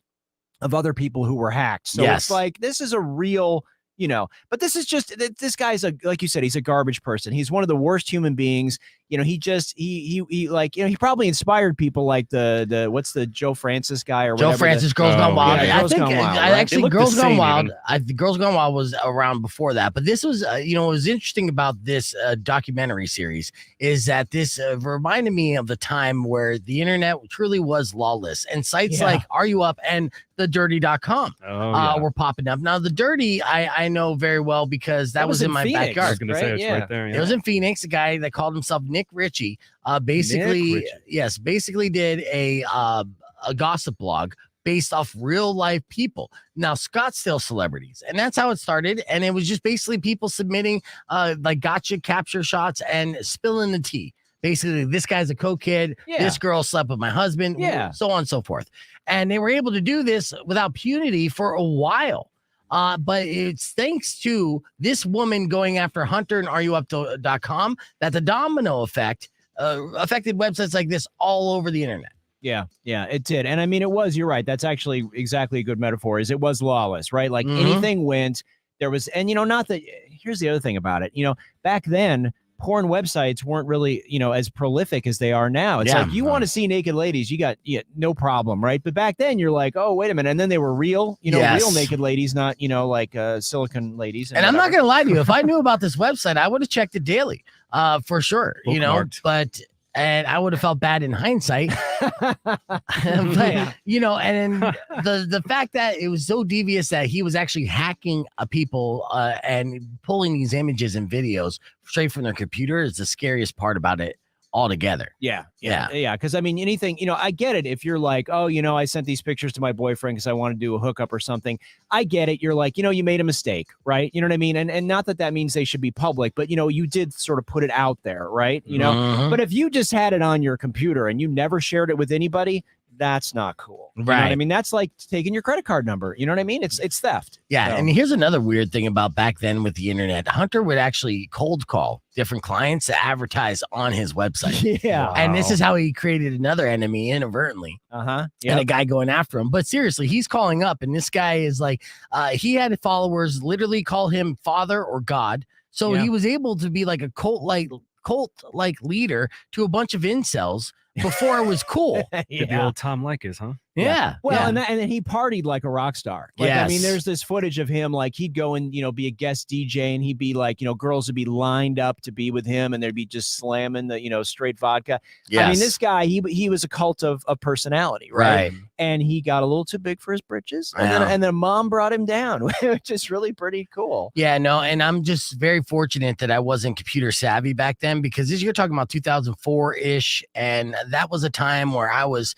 E: of other people who were hacked. So it's like, this is a real, but this is just, this guy's like you said, he's a garbage person. He's one of the worst human beings. He probably inspired people like the what's the Joe Francis guy or
C: Joe
E: whatever.
C: Francis, Girls Gone Wild.
E: Yeah,
C: I think actually Girls Gone Wild. Girls Gone Wild was around before that, but this was, what was interesting about this documentary series is that this reminded me of the time where the internet truly was lawless, and sites like Are You Up and thedirty.com were popping up. Now the Dirty, I know very well because that was in my
D: Phoenix.
C: backyard.
D: I was going to say it's right there.
C: It was in Phoenix. A guy that called himself Nick Ritchie, basically did a gossip blog based off real life people. Now Scottsdale celebrities, and that's how it started. And it was just basically people submitting like gotcha capture shots and spilling the tea. Basically, this guy's a co-kid. This girl slept with my husband. So on and so forth. And they were able to do this without punity for a while. But it's thanks to this woman going after Hunter and RUUp.com that the domino effect affected websites like this all over the internet.
E: Yeah, it did. And I mean, you're right. That's actually exactly a good metaphor. It was lawless, right? Like anything went. There was, and not that, here's the other thing about it. Back then, porn websites weren't really, as prolific as they are now. It's like, you want to see naked ladies, you got no problem, right? But back then you're like, oh, wait a minute. And then they were real, real naked ladies, not, like silicone ladies.
C: And I'm not going to lie to you. If I knew about this website, I would have checked it daily for sure, and I would have felt bad in hindsight. But, and the fact that it was so devious that he was actually hacking people and pulling these images and videos straight from their computer is the scariest part about it altogether.
E: Yeah. Because I mean, anything, I get it. If you're like, oh, I sent these pictures to my boyfriend because I want to do a hookup or something. I get it. You're like, you made a mistake, right? You know what I mean? And not that means they should be public, but you did sort of put it out there, right? But if you just had it on your computer and you never shared it with anybody, that's not cool. You know what I mean? That's like taking your credit card number. You know what I mean? It's theft.
C: Yeah. So. And here's another weird thing about back then with the internet. Hunter would actually cold call different clients to advertise on his website.
E: Yeah.
C: And this is how he created another enemy inadvertently. And a guy going after him. But seriously, he's calling up, and this guy is like, he had followers literally call him father or God. So he was able to be like a cult like leader to a bunch of incels before it was cool.
D: The old Tom Leykis, huh?
C: Yeah.
E: Well, and then he partied like a rock star. Like, I mean, there's this footage of him, like he'd go and, be a guest DJ, and he'd be like, girls would be lined up to be with him, and they'd be just slamming the, straight vodka. I mean, this guy, he was a cult of personality, right? And he got a little too big for his britches. And then mom brought him down, which is really pretty cool.
C: Yeah, no, and I'm just very fortunate that I wasn't computer savvy back then, because you're talking about 2004-ish, and that was a time where I was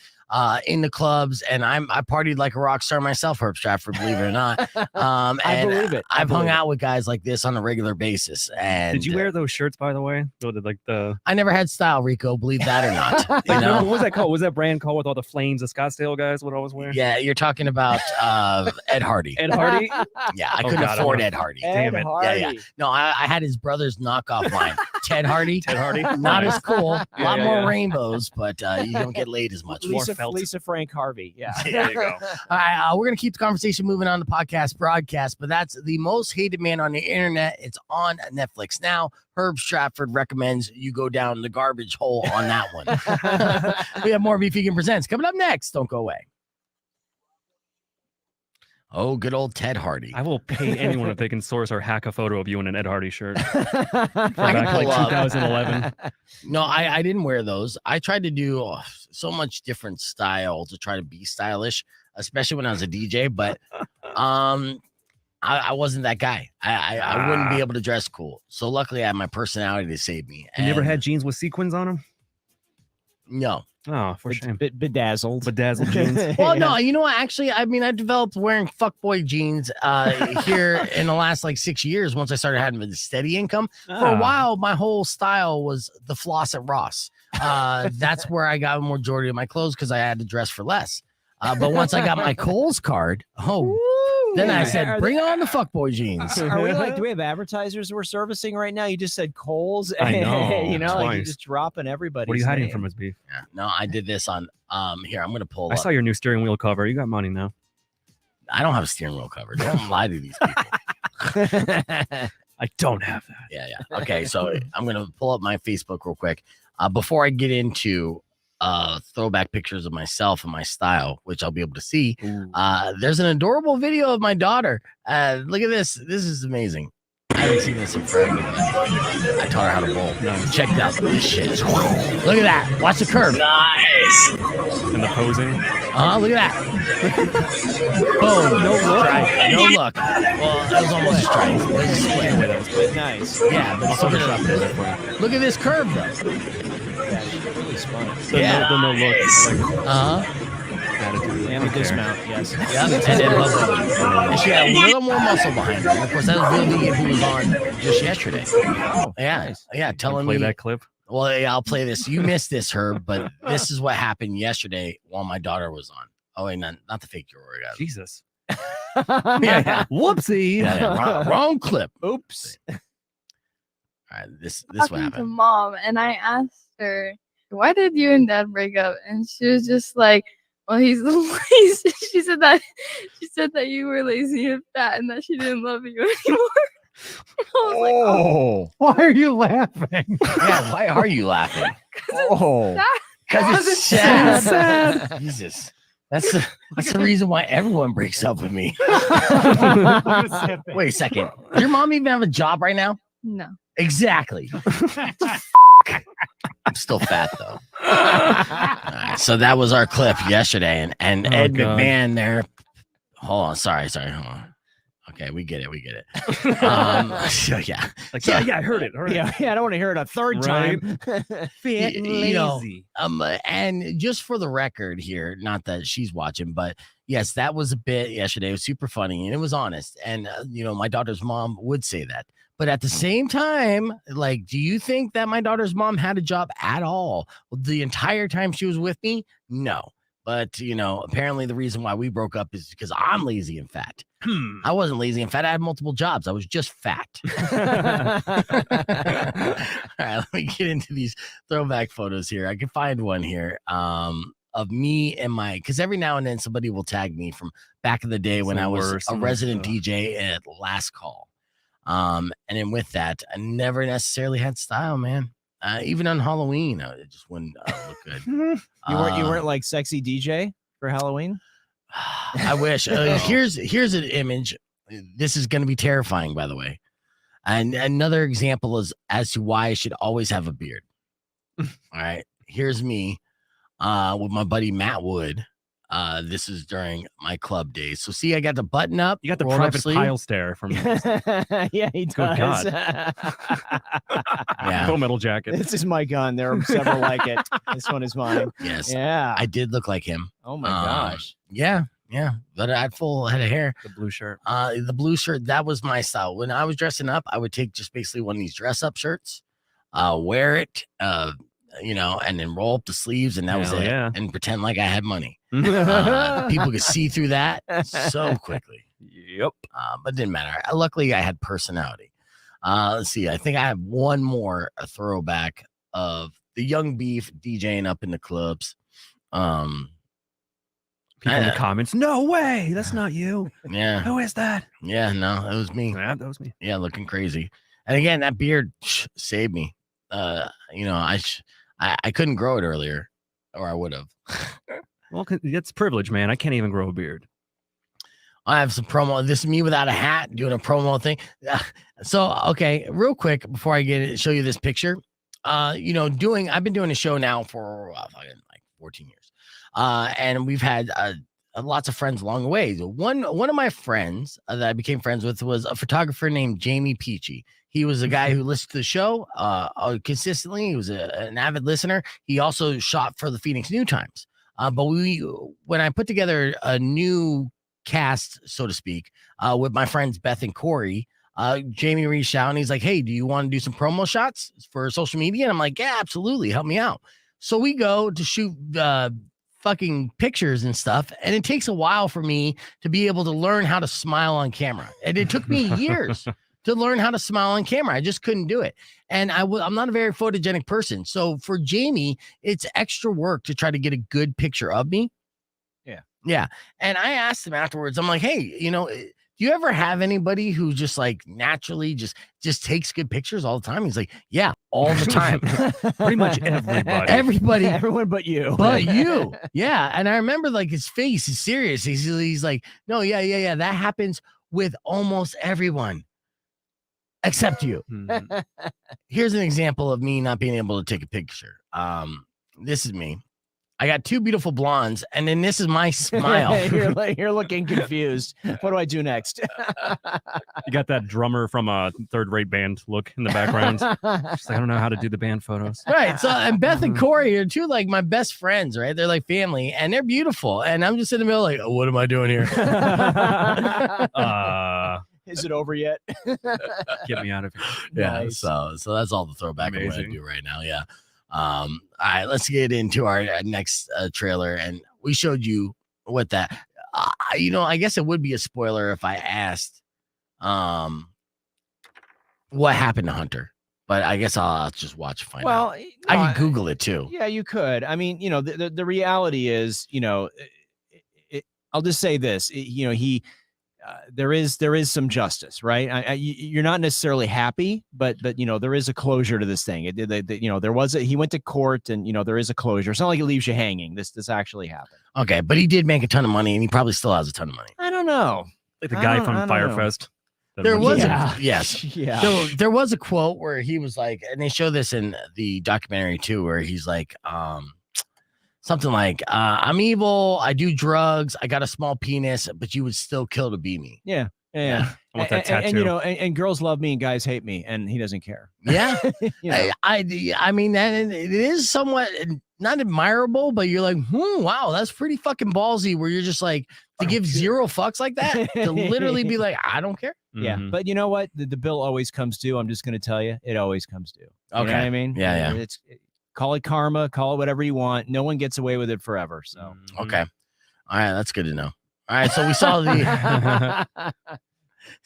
C: in the clubs, and I partied like a rock star myself, Herb Strattford, believe it or not. And
E: I believe it.
C: I've hung out with guys like this on a regular basis. And
D: did you wear those shirts, by the way?
C: I never had style, Rico, believe that or not. You know?
D: What was that called? Was that brand called with all the flames the Scottsdale guys would always wear?
C: Yeah, you're talking about Ed Hardy.
D: Ed Hardy?
C: Yeah, I couldn't afford Ed Hardy.
D: Damn it.
C: Yeah. No, I had his brother's knockoff line. Ted Hardy.
D: Ted Hardy?
C: Not as cool. A lot more
D: yeah.
C: rainbows, but you don't get laid as much.
E: Lisa Frank Harvey. Yeah.
D: There you go.
C: All right, we're going to keep the conversation moving on the podcast broadcast, but that's The Most Hated Man on the Internet. It's on Netflix now. Herb Strattford recommends you go down the garbage hole on that one. We have more Beef Vegan Presents coming up next. Don't go away. Oh, good old Ted Hardy.
D: I will pay anyone if they can source or hack a photo of you in an Ed Hardy shirt.
C: I can
D: Back
C: pull
D: like
C: up.
D: 2011.
C: No, I didn't wear those. I tried to do so much different style to try to be stylish, especially when I was a DJ, but I wasn't that guy. I wouldn't be able to dress cool. So luckily I had my personality to save me.
D: You never had jeans with sequins on them?
C: No.
D: Oh, for shame.
E: Bedazzled.
D: Bedazzled jeans.
C: Well, no, you know what? Actually, I mean, I developed wearing fuckboy jeans here in the last like 6 years once I started having a steady income. For a while, my whole style was the floss at Ross. That's where I got a majority of my clothes because I had to dress for less. But once I got my Kohl's card, then I said, bring on the fuckboy jeans.
E: Are we like, do we have advertisers we're servicing right now? You just said Kohl's.
D: I know.
E: You know, like you're
D: twice.
E: just dropping everybody.
D: What are you hiding from us, Beef?
C: Yeah, no, I did this on here. I'm gonna pull
D: I
C: up.
D: saw your new steering wheel cover. You got money now.
C: I don't have a steering wheel cover. Don't lie to these people.
D: I don't have that.
C: Yeah. Okay, so I'm gonna pull up my Facebook real quick. Before I get into throwback pictures of myself and my style, which I'll be able to see. There's an adorable video of my daughter. Look at this. This is amazing. I haven't seen this in forever. I taught her how to bowl. Check it out. This shit. Look at that. Watch the curve.
A: Nice.
D: And the posing.
C: Look at that. Boom. No look. Strike. No look. Well, that was almost a strike. It was a split.
E: Nice.
C: Yeah, but look at this curve though.
E: Yeah, she really spun it.
D: The no look. Attitude.
E: And the dismount, yes.
C: Yeah, and then and she had a little more muscle behind her. And of course, that was Bill Vegan who was on just yesterday. Yeah, telling
D: play
C: me
D: that clip.
C: Well, yeah, I'll play this. You missed this, Herb, but this is what happened yesterday while my daughter was on. Oh, wait, not the fake George.
D: Jesus.
C: Yeah.
D: Whoopsie.
C: Yeah, wrong clip.
E: Oops.
C: All right, this what
G: talking to
C: happened.
G: Mom, and I asked her, "Why did you and Dad break up?" And she was just like, "Well, he's lazy." She said that you were lazy and fat, and that she didn't love you anymore. I was like, "Oh,
E: Why are you laughing?
C: Yeah, why are you laughing?
E: Oh,
C: Because it's sad. Jesus. That's the reason why everyone breaks up with me. Wait a second. Does your mom even have a job right now?
G: no."
C: Exactly. I'm still fat though. All right, so that was our clip yesterday, and Ed
D: God.
C: McMahon there. Hold on, sorry. Hold on. Okay, we get it. So yeah,
D: Yeah, I heard it. All right.
E: yeah. I don't want to hear it a third
D: Right.
E: time.
C: Fat and
D: lazy.
C: And just for the record here, not that she's watching, but yes, that was a bit yesterday. It was super funny and it was honest. And my daughter's mom would say that. But at the same time, like, do you think that my daughter's mom had a job at all the entire time she was with me? No. But, apparently the reason why we broke up is because I'm lazy and fat. I wasn't lazy and fat. I had multiple jobs. I was just fat. All right, let me get into these throwback photos here. I can find one here of me and because every now and then somebody will tag me from back in the day when I was a resident DJ at Last Call. And then with that, I never necessarily had style, man. Even on Halloween, it just wouldn't look good.
E: You weren't like sexy DJ for Halloween?
C: I wish. Here's an image. This is going to be terrifying, by the way. And another example is as to why I should always have a beard. All right. Here's me with my buddy Matt Wood. This is during my club days. So see, I got the button up.
D: You got the
C: rolled up
D: private
C: sleeve.
D: pile stare from
E: Yeah, he
D: Good
E: does.
C: Yeah.
D: Full Metal Jacket.
E: This is my gun. There are several like it. This one is mine.
C: Yes.
E: Yeah.
C: I did look like him.
E: Oh my gosh.
C: Yeah. But I had full head of hair.
D: The blue shirt.
C: The blue shirt, that was my style. When I was dressing up, I would take just basically one of these dress up shirts, wear it, and then roll up the sleeves, and that was it.
D: Yeah.
C: And pretend like I had money. People could see through that so quickly.
D: Yep.
C: But it didn't matter. Luckily, I had personality. Let's see. I think I have one more throwback of the Young Beef DJing up in the clubs.
D: People in the comments, no way, that's not you.
C: Yeah.
D: Who is that?
C: Yeah, no, it was me.
D: Yeah, that was me.
C: Yeah, looking crazy. And again, that beard saved me. I couldn't grow it earlier, or I would have.
D: Well, it's privilege, man. I can't even grow a beard.
C: I have some promo. This is me without a hat doing a promo thing. So, okay, real quick before I show you this picture. I've been doing a show now for like 14 years. And we've had lots of friends along the way. One of my friends that I became friends with was a photographer named Jamie Peachy. He was a guy who listened to the show consistently. He was an avid listener. He also shot for the Phoenix New Times. But when I put together a new cast, so to speak, with my friends Beth and Corey, Jamie reached out and he's like, hey, do you want to do some promo shots for social media? And I'm like, yeah, absolutely. Help me out. So we go to shoot fucking pictures and stuff. And it takes a while for me to be able to learn how to smile on camera. And it took me years to learn how to smile on camera. I just couldn't do it. And I'm not a very photogenic person. So for Jamie, it's extra work to try to get a good picture of me. Yeah. And I asked him afterwards, I'm like, hey, do you ever have anybody who just like naturally just takes good pictures all the time? He's like, yeah, all the time.
D: Pretty much everybody.
E: Everyone but you.
C: But you. Yeah. And I remember like his face is serious. He's like, no, yeah. That happens with almost everyone except you. Here's an example of me not being able to take a picture. This is me. I got two beautiful blondes, and then this is my smile.
E: You're looking confused. What do I do next?
D: You got that drummer from a third-rate band look in the background. She's like, I don't know how to do the band photos.
C: Right. So, and Beth and Corey are two like my best friends, right? They're like family, and they're beautiful. And I'm just in the middle, like, oh, what am I doing here?
E: Is it over yet?
D: Get me out of here.
C: Yeah.
E: Nice.
C: So that's all the throwback I'm going to do right now. Yeah. All right, let's get into our next trailer, and we showed you what that I guess it would be a spoiler if I asked what happened to Hunter, but I guess I'll just watch and find out. I can Google it too.
E: Yeah, you could. I mean, the reality is, I'll just say this, there is some justice, right? You're not necessarily happy, but there is a closure to this thing. He went to court, and there is a closure. It's not like it leaves you hanging. This actually happened.
C: Okay, but he did make a ton of money, and he probably still has a ton of money.
E: I don't know.
D: Like the guy from Firefest.
C: There was
E: yes. Yeah.
C: So there was a quote where he was like, and they show this in the documentary too, where he's like, something like, I'm evil, I do drugs, I got a small penis, but you would still kill to be me.
E: Yeah.
D: I want that tattoo.
E: And girls love me and guys hate me, and he doesn't care.
C: Yeah. I mean, that it is somewhat not admirable, but you're like, wow, that's pretty fucking ballsy, where you're just like, to give zero fucks like that, to literally be like, I don't care.
E: Yeah. But you know what? The bill always comes due. I'm just going to tell you, it always comes due.
C: Okay.
E: You know what I mean?
C: Yeah.
E: Call it karma, call it whatever you want. No one gets away with it forever. So
C: okay. All right, that's good to know. All right, so we saw the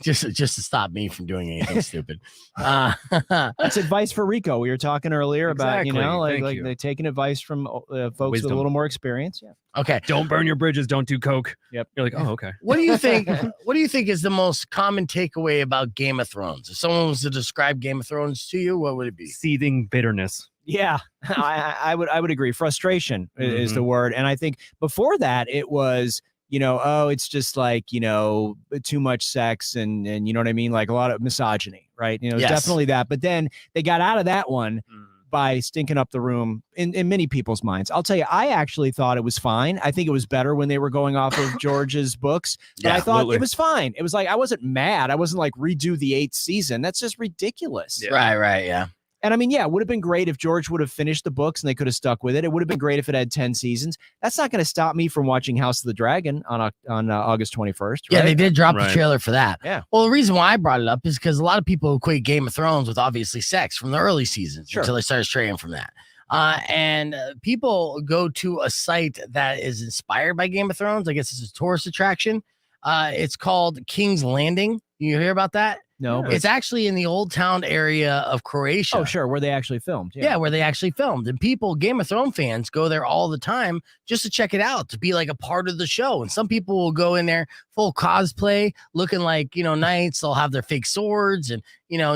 C: just to stop me from doing anything stupid.
E: That's advice for Rico. We were talking earlier about,
D: Exactly.
E: they're taking advice from folks with
D: Wisdom.
E: a little more experience. Yeah.
C: Okay.
D: Don't burn your bridges. Don't do coke.
E: Yep.
D: You're like, oh, okay.
C: What do you think? What do you think is the most common takeaway about Game of Thrones? If someone was to describe Game of Thrones to you, what would it be?
D: Seething bitterness.
E: Yeah, I would agree. Frustration is the word. And I think before that, it was, it's just like, too much sex and you know what I mean? Like a lot of misogyny, right?
C: Yes.
E: Definitely that. But then they got out of that one by stinking up the room in many people's minds. I'll tell you, I actually thought it was fine. I think it was better when they were going off of George's books. But I thought it was fine. It was like, I wasn't mad. I wasn't like redo the 8th season. That's just ridiculous.
C: Yeah. Right. Yeah.
E: And I mean, yeah, it would have been great if George would have finished the books and they could have stuck with it. It would have been great if it had 10 seasons. That's not going to stop me from watching House of the Dragon on August 21st. Right?
C: Yeah, they did drop the trailer for that.
E: Yeah.
C: Well, the reason why I brought it up is because a lot of people equate Game of Thrones with obviously sex from the early seasons until they started straying from that. And people go to a site that is inspired by Game of Thrones. I guess it's a tourist attraction. It's called King's Landing. You hear about that?
E: No.
C: It's actually in the Old Town area of Croatia.
E: Oh, sure. Where they actually filmed.
C: Yeah, where they actually filmed. And people, Game of Thrones fans, go there all the time just to check it out, to be like a part of the show. And some people will go in there full cosplay, looking like, knights. They'll have their fake swords and,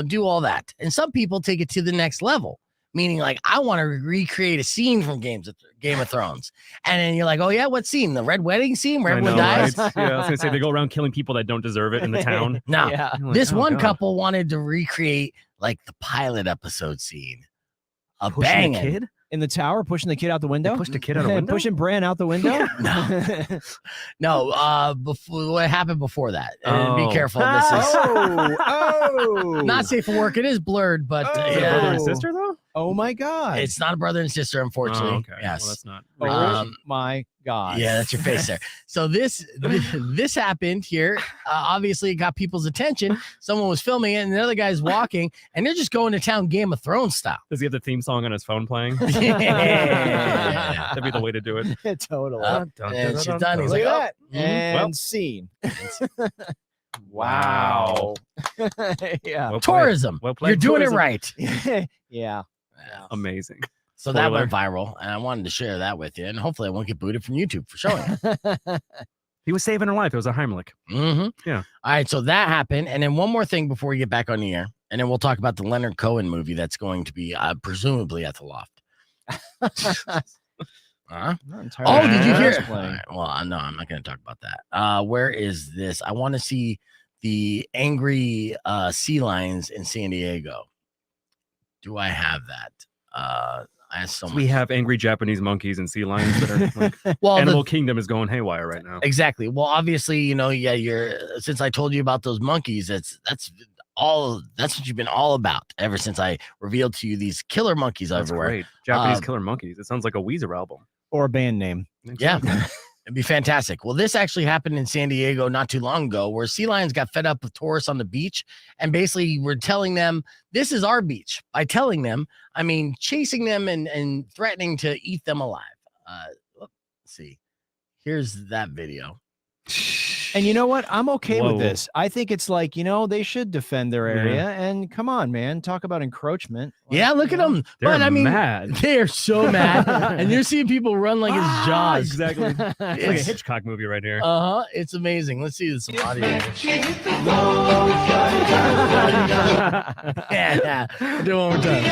C: do all that. And some people take it to the next level. Meaning, like, I want to recreate a scene from Game of Thrones. And then you're like, oh, yeah, what scene? The Red Wedding scene where everyone dies?
D: Right? Yeah, I was going to say, they go around killing people that don't deserve it in the town.
C: No,
E: Like,
C: this one couple wanted to recreate, like, the pilot episode scene. A banging
D: kid?
E: In the tower, pushing the kid out the window?
D: They pushed a kid out a window?
E: Pushing Bran out the window?
C: No, before what happened before that. Be careful. This is not safe for work. It is blurred, but
D: Brother and sister, though?
E: Oh my God.
C: It's not a brother and sister, unfortunately.
D: Oh, okay.
C: Yes.
D: Well, that's not.
E: My God.
C: Yeah, that's your face there. So this happened here. Obviously, it got people's attention. Someone was filming it, and the other guy's walking, and they're just going to town Game of Thrones style.
D: Does he have the theme song on his phone playing?
C: Yeah.
D: That'd be the way to do it.
E: Totally.
C: And she's done. He's
E: Look
C: like,
E: at that.
C: oh,
E: And scene. Wow. Yeah.
D: Well played.
C: tourism.
D: Well played.
C: You're doing
D: Tourism.
C: it right.
E: Yeah.
D: Amazing.
C: So that
D: Spoiler.
C: went viral, and I wanted to share that with you, and hopefully I won't get booted from YouTube for showing it.
D: He was saving her life. It was a Heimlich.
C: Mm-hmm.
D: Yeah.
C: All right, so that happened, and then one more thing before we get back on the air, and then we'll talk about the Leonard Cohen movie that's going to be presumably at the Loft. Huh? Oh, did you hear? All right, well, no, I'm not going to talk about that. Where is this? I want to see the angry sea lions in San Diego. Do I have that? I have so much.
D: We have angry Japanese monkeys and sea lions that are like,
C: Well,
D: Animal Kingdom is going haywire right now.
C: Exactly. Well, obviously, you're since I told you about those monkeys, that's what you've been all about ever since I revealed to you these killer monkeys
D: That's
C: everywhere.
D: great. Japanese killer monkeys. It sounds like a Weezer album.
E: Or a band name.
C: Yeah. It'd be fantastic. Well, this actually happened in San Diego not too long ago, where sea lions got fed up with tourists on the beach, and basically were telling them, this is our beach. By telling them, I mean chasing them and threatening to eat them alive. Let's see. Here's that video.
E: And you know what? I'm okay
D: Whoa.
E: with this. I think it's like, they should defend their area. And come on, man. Talk about encroachment.
C: Yeah, look at them.
D: They're
C: But I mean,
D: mad.
C: they're so mad. And you're seeing people run like it's Jaws.
D: Exactly. It's like a
C: It's-
D: Hitchcock movie right here.
C: It's amazing. Let's see some audio. Yeah. Do it one more time.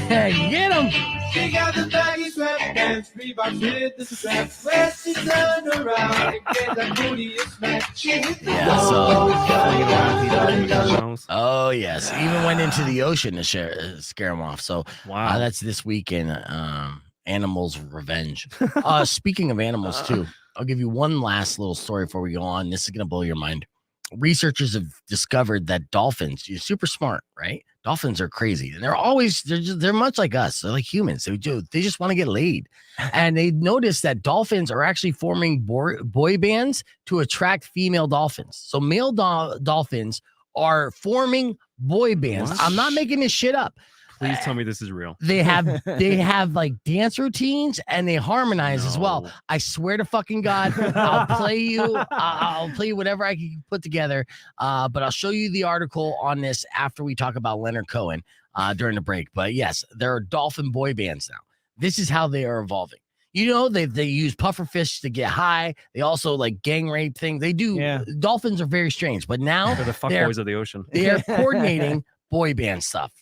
C: Hey, get him.
H: She got the baggy sweatpants, Reeboks with the straps. When she turned around and get that booty a smack. She hit the
C: Yeah,
D: Wow.
C: Oh, yes. Even went into the ocean to scare him off. So that's this week in Animals Revenge. Speaking of animals, too, I'll give you one last little story before we go on. This is going to blow your mind. Researchers have discovered that dolphins, you're super smart, right? Dolphins are crazy, and they're much like us. They're like humans. They just want to get laid. And they noticed that dolphins are actually forming boy bands to attract female dolphins. So male dolphins are forming boy bands.
D: What?
C: I'm not making this shit up.
D: Please tell me this is real.
C: They have like dance routines, and they harmonize as well.
D: No.
C: I swear to fucking God, I'll play you. I'll play you whatever I can put together. But I'll show you the article on this after we talk about Leonard Cohen during the break. But yes, there are dolphin boy bands now. This is how they are evolving. They use pufferfish to get high. They also like gang rape things. They do.
E: Yeah.
C: Dolphins are very strange, but now
D: They're the fuckboys of the ocean.
C: they are coordinating boy band stuff.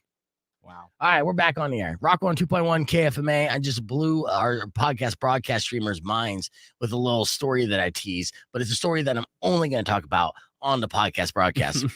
E: Wow.
C: All right, we're back on the air. Rock 102.1 KFMA. I just blew our podcast broadcast streamers' minds with a little story that I teased, but it's a story that I'm only going to talk about on the podcast broadcast.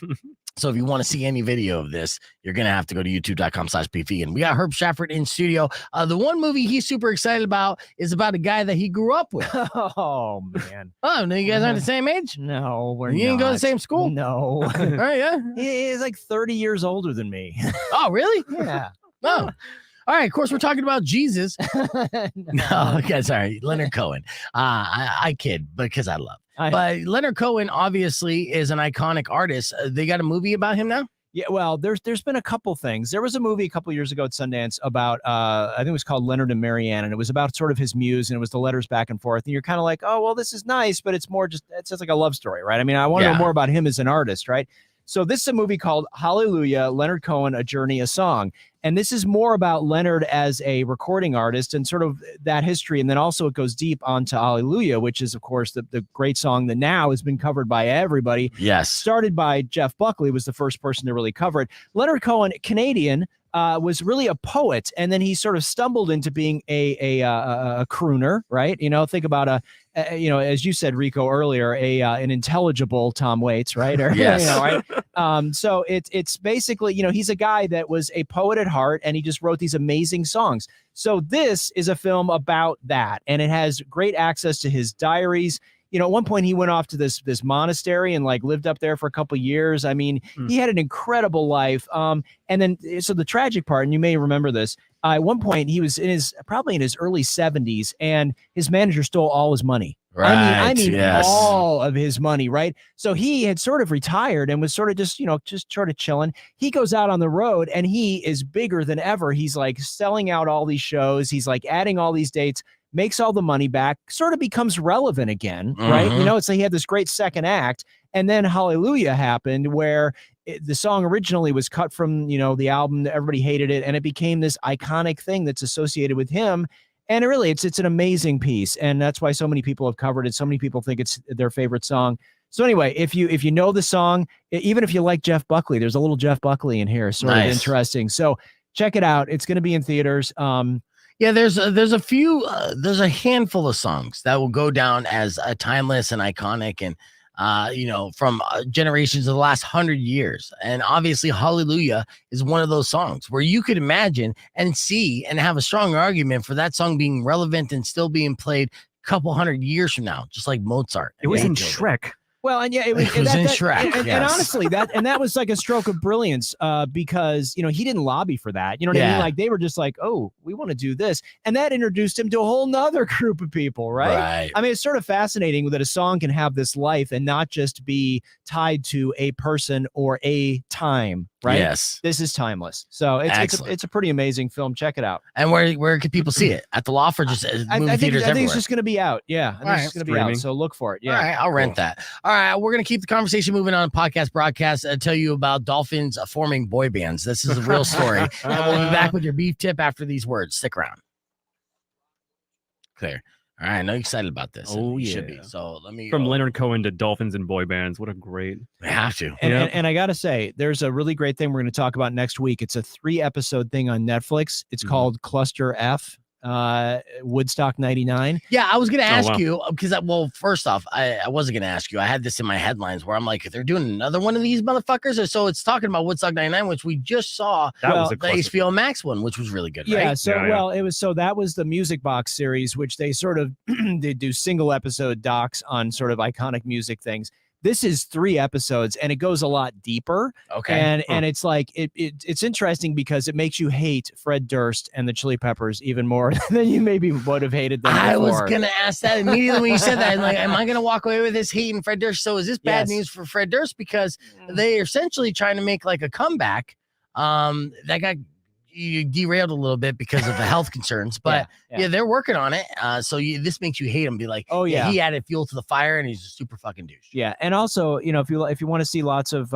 C: So if you want to see any video of this, you're going to have to go to youtube.com/beefvegan. We got Herb Strattford in studio. The one movie he's super excited about is about a guy that he grew up with.
E: Oh, man.
C: Oh, no, you guys aren't the same age?
E: No, we're
C: You didn't go to the same school?
E: No.
C: Oh, yeah.
E: He's like 30 years older than me.
C: Oh, really?
E: Yeah.
C: Oh. All right, of course, we're talking about Jesus. No, okay, sorry. Leonard Cohen. I kid because I love. But Leonard Cohen obviously is an iconic artist. They got a movie about him now?
E: Yeah, well, there's been a couple things. There was a movie a couple years ago at Sundance about I think it was called Leonard and Marianne, and it was about sort of his muse, and it was the letters back and forth. And you're kind of like, oh, well, this is nice, but it's just like a love story, right? I mean, I want to know more about him as an artist, right? So this is a movie called Hallelujah, Leonard Cohen, A Journey, a Song. And this is more about Leonard as a recording artist and sort of that history. And then also it goes deep onto Hallelujah, which is, of course, the great song that now has been covered by everybody.
C: Yes.
E: Started by Jeff Buckley, was the first person to really cover it. Leonard Cohen, Canadian, was really a poet, and then he sort of stumbled into being a crooner, right? You know, think about as you said, Rico, earlier, an intelligible Tom Waits, right? Or,
C: yes.
E: Right? So it's basically, he's a guy that was a poet at heart, and he just wrote these amazing songs. So this is a film about that, and it has great access to his diaries. At one point he went off to this monastery and like lived up there for a couple of years. I mean, he had an incredible life. And then, so the tragic part, and you may remember this, at one point he was probably in his early 70s, and his manager stole all his money.
C: Right.
E: I mean,
C: yes.
E: all of his money, right? So he had sort of retired and was sort of just sort of chilling. He goes out on the road and he is bigger than ever. He's like selling out all these shows. He's like adding all these dates, makes all the money back, sort of becomes relevant again, right? It's like he had this great second act. And then Hallelujah happened, where the song originally was cut from, the album. Everybody hated it. And it became this iconic thing that's associated with him. And really, it's an amazing piece. And that's why so many people have covered it. So many people think it's their favorite song. So anyway, if you know the song, even if you like Jeff Buckley, there's a little Jeff Buckley in here. Sort of interesting. So check it out. It's going to be in theaters.
C: Yeah, there's a handful of songs that will go down as timeless and iconic, and from generations of the last 100 years. And obviously Hallelujah is one of those songs where you could imagine and see and have a strong argument for that song being relevant and still being played a couple hundred years from now, just like Mozart.
D: It was in Shrek.
E: Well, and yeah, it was
C: in Shrek.
E: And honestly, that was like a stroke of brilliance, because he didn't lobby for that. You know what I mean? Like they were just like, oh, we want to do this, and that introduced him to a whole nother group of people, right? I mean, it's sort of fascinating that a song can have this life and not just be tied to a person or a time. Right.
C: Yes.
E: This is timeless. So it's a pretty amazing film. Check it out.
C: And where can people see it? At the Loft or just movie theaters everywhere?
E: I think it's just going to be out. Yeah. I think it's going to be out. So look for it. Yeah.
C: All right. I'll rent that. All right. We're going to keep the conversation moving on podcast broadcast and tell you about Dolphins forming boy bands. This is a real story. And we'll be back with your beef tip after these words. Stick around. Clear. All right, I know you're excited about this.
D: Oh,
C: you
D: yeah.
C: should be. So let me
D: From Leonard Cohen to Dolphins and boy bands. What a great.
C: We have to.
E: And I got to say, there's a really great thing we're going to talk about next week. It's a 3-episode thing on Netflix. It's called Cluster F. Woodstock 99.
C: Yeah, I was gonna ask you because first off, I wasn't gonna ask you. I had this in my headlines where I'm like, if they're doing another one of these motherfuckers, or so it's talking about Woodstock 99, which we just saw the HBO Max one, which was really good.
E: Yeah,
C: right?
E: That was the Music Box series, which they sort of they do single episode docs on sort of iconic music things. This is 3 episodes, and it goes a lot deeper.
C: Okay.
E: And it's like it's interesting because it makes you hate Fred Durst and the Chili Peppers even more than you maybe would have hated them before.
C: I was gonna ask that immediately when you said that. Like, am I gonna walk away with this hating Fred Durst? So is this bad news for Fred Durst because they are essentially trying to make like a comeback? That got derailed a little bit because of the health concerns, but yeah, they're working on it. So this makes you hate him. Be like, oh yeah, he added fuel to the fire, and he's a super fucking douche.
E: Yeah, and also, if you want to see lots of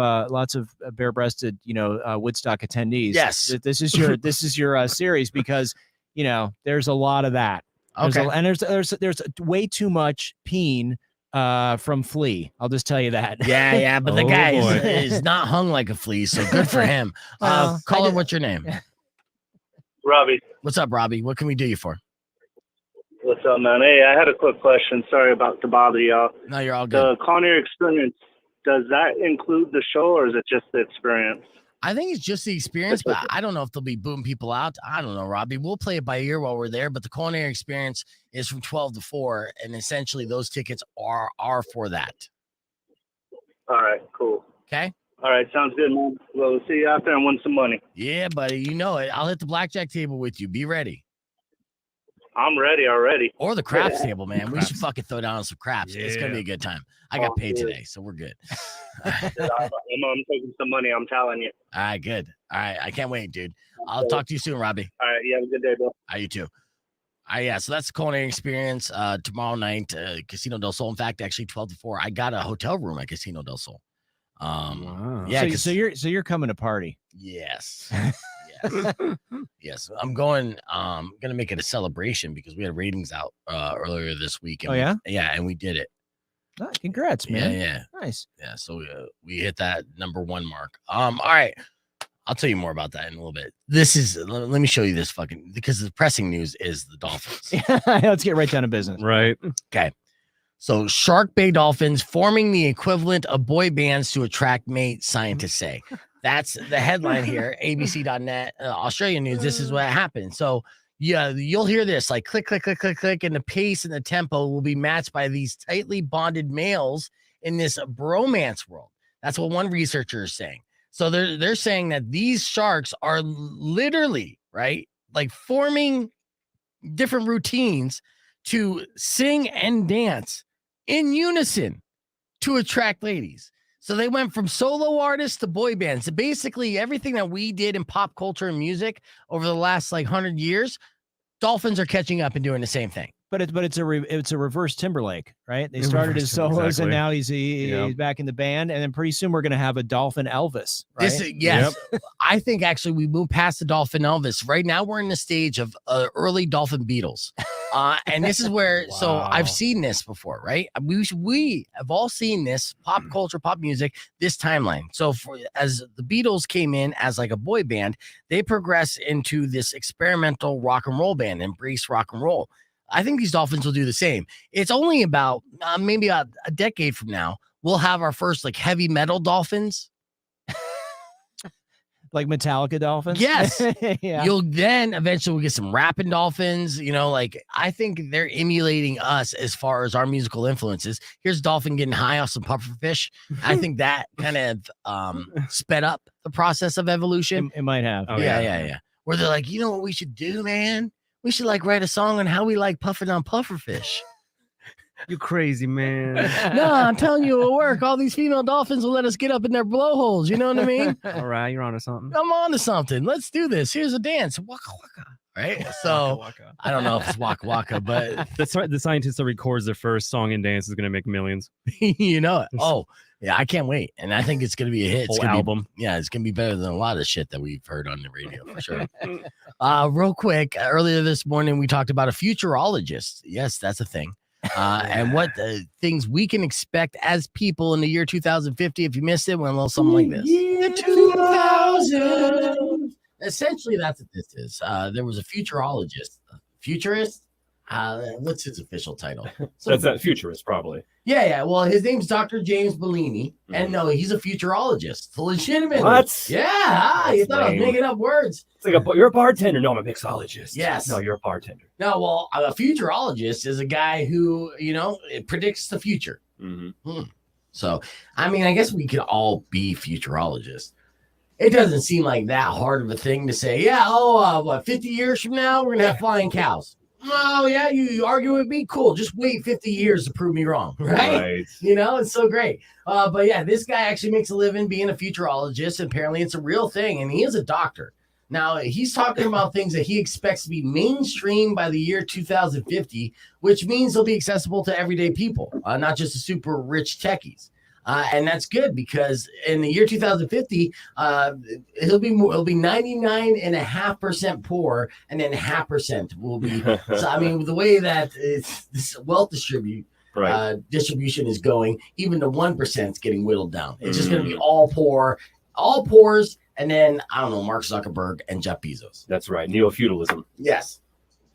E: bare-breasted, Woodstock attendees,
C: yes,
E: this is your series because there's a lot of that. There's way too much peen from Flea. I'll just tell you that.
C: Yeah, but the guy is not hung like a flea, so good for him. Caller, what's your name?
I: Robbie.
C: What's up, Robbie? What can we do you for?
I: What's up, man? Hey, I had a quick question. Sorry to bother y'all.
C: No, you're all good.
I: The Con Air experience does that include the show, or is it just the experience?
C: I think it's just the experience, but I don't know if they'll be booing people out. I don't know, Robbie. We'll play it by ear while we're there, but the culinary experience is from 12 to 4, and essentially those tickets are for that.
I: All right, cool.
C: Okay.
I: All right, sounds good, man. Well, we'll see you out there and win some money.
C: Yeah, buddy. You know it. I'll hit the blackjack table with you. Be ready.
I: I'm ready already.
C: Or the craps table, man. We should fucking throw down some craps. Yeah. It's going to be a good time. I got paid today, so we're good.
I: I'm taking some money, I'm telling you.
C: All right, good. All right, I can't wait, dude. I'll talk to you soon, Robbie.
I: All right, you have a good day, bro.
C: All right, you too. Yeah, so that's the culinary experience tomorrow night, Casino del Sol. In fact, actually 12 to 4. I got a hotel room at Casino del Sol.
E: Wow.
C: Yeah,
E: so you're coming to party.
C: Yes. Yes. I'm gonna make it a celebration because we had ratings out earlier this week. And and we did it.
E: Oh, congrats, man.
C: Yeah.
E: Nice.
C: Yeah, so we hit that number 1 mark. All right. I'll tell you more about that in a little bit. Let me show you this because the pressing news is the Dolphins.
E: Let's get right down to business.
D: Right.
C: Okay. So Shark Bay Dolphins forming the equivalent of boy bands to attract mates, scientists say. That's the headline here, abc.net, Australian news. This is what happened. So yeah, you'll hear this like click, click, click, click, click, and the pace and the tempo will be matched by these tightly bonded males in this bromance world. That's what one researcher is saying. So they're saying that these sharks are literally, right, like forming different routines to sing and dance in unison to attract ladies. So they went from solo artists to boy bands. So basically everything that we did in pop culture and music over the last 100 years, Dolphins are catching up and doing the same thing.
E: But it's a reverse Timberlake, right? They started as solos, and now he's back in the band, and then pretty soon we're gonna have a Dolphin Elvis. Right?
C: Yes, I think actually we moved past the Dolphin Elvis. Right now we're in the stage of early Dolphin Beatles, and this is where. Wow. So I've seen this before, right? We have all seen this pop culture, pop music, this timeline. So as the Beatles came in as like a boy band, they progressed into this experimental rock and roll band, embrace rock and roll. I think these Dolphins will do the same. It's only about maybe a decade from now, we'll have our first heavy metal Dolphins.
E: Like Metallica Dolphins?
C: Yes. Yeah. You'll then eventually we'll get some rapping Dolphins. I think they're emulating us as far as our musical influences. Here's Dolphin getting high off some pufferfish. I think that kind of sped up the process of evolution.
E: It might have.
C: Oh, yeah. Where they're like, you know what we should do, man? We should write a song on how we like puffing on pufferfish.
D: You crazy, man.
C: No, I'm telling you, it'll work. All these female dolphins will let us get up in their blowholes. You know what I mean?
D: All right, you're onto something.
C: I'm onto something. Let's do this. Here's a dance. Waka waka. Right? So waka. I don't know if it's waka waka, but
D: the scientist that records their first song and dance is going to make millions.
C: You know it. Oh, yeah, I can't wait. And I think it's going to be a hit.
D: Whole album.
C: It's going to be better than a lot of shit that we've heard on the radio for sure. Real quick, earlier this morning, we talked about a futurologist. Yes, that's a thing. And what things we can expect as people in the year 2050. If you missed it, went a little something like this. Year 2000. Essentially, that's what this is. There was a futurologist. Futurist? What's his official title?
J: That's that futurist, probably.
C: Yeah. Well, his name's Dr. James Bellini, and no, he's a futurologist. Legitimate.
J: What?
C: Yeah. You thought I was making up words.
J: It's like you're a bartender. No, I'm a mixologist.
C: Yes.
J: No, you're a bartender.
C: No, well, a futurologist is a guy who it predicts the future.
J: Mm-hmm.
C: So, I guess we could all be futurologists. It doesn't seem like that hard of a thing to say. Yeah. 50 years from now, we're gonna have flying cows. Oh, yeah, you argue with me? Cool. Just wait 50 years to prove me wrong, right? It's so great. But yeah, this guy actually makes a living being a futurologist. Apparently, it's a real thing, and he is a doctor. Now, he's talking about things that he expects to be mainstream by the year 2050, which means they'll be accessible to everyday people, not just the super rich techies. And that's good because in the year 2050, it'll be 99.5% poor, and then 0.5% will be. So the way that this wealth distribution is going, even the 1% is getting whittled down. It's just going to be all poors, and then I don't know, Mark Zuckerberg and Jeff Bezos.
J: That's right, neo-feudalism.
C: Yes.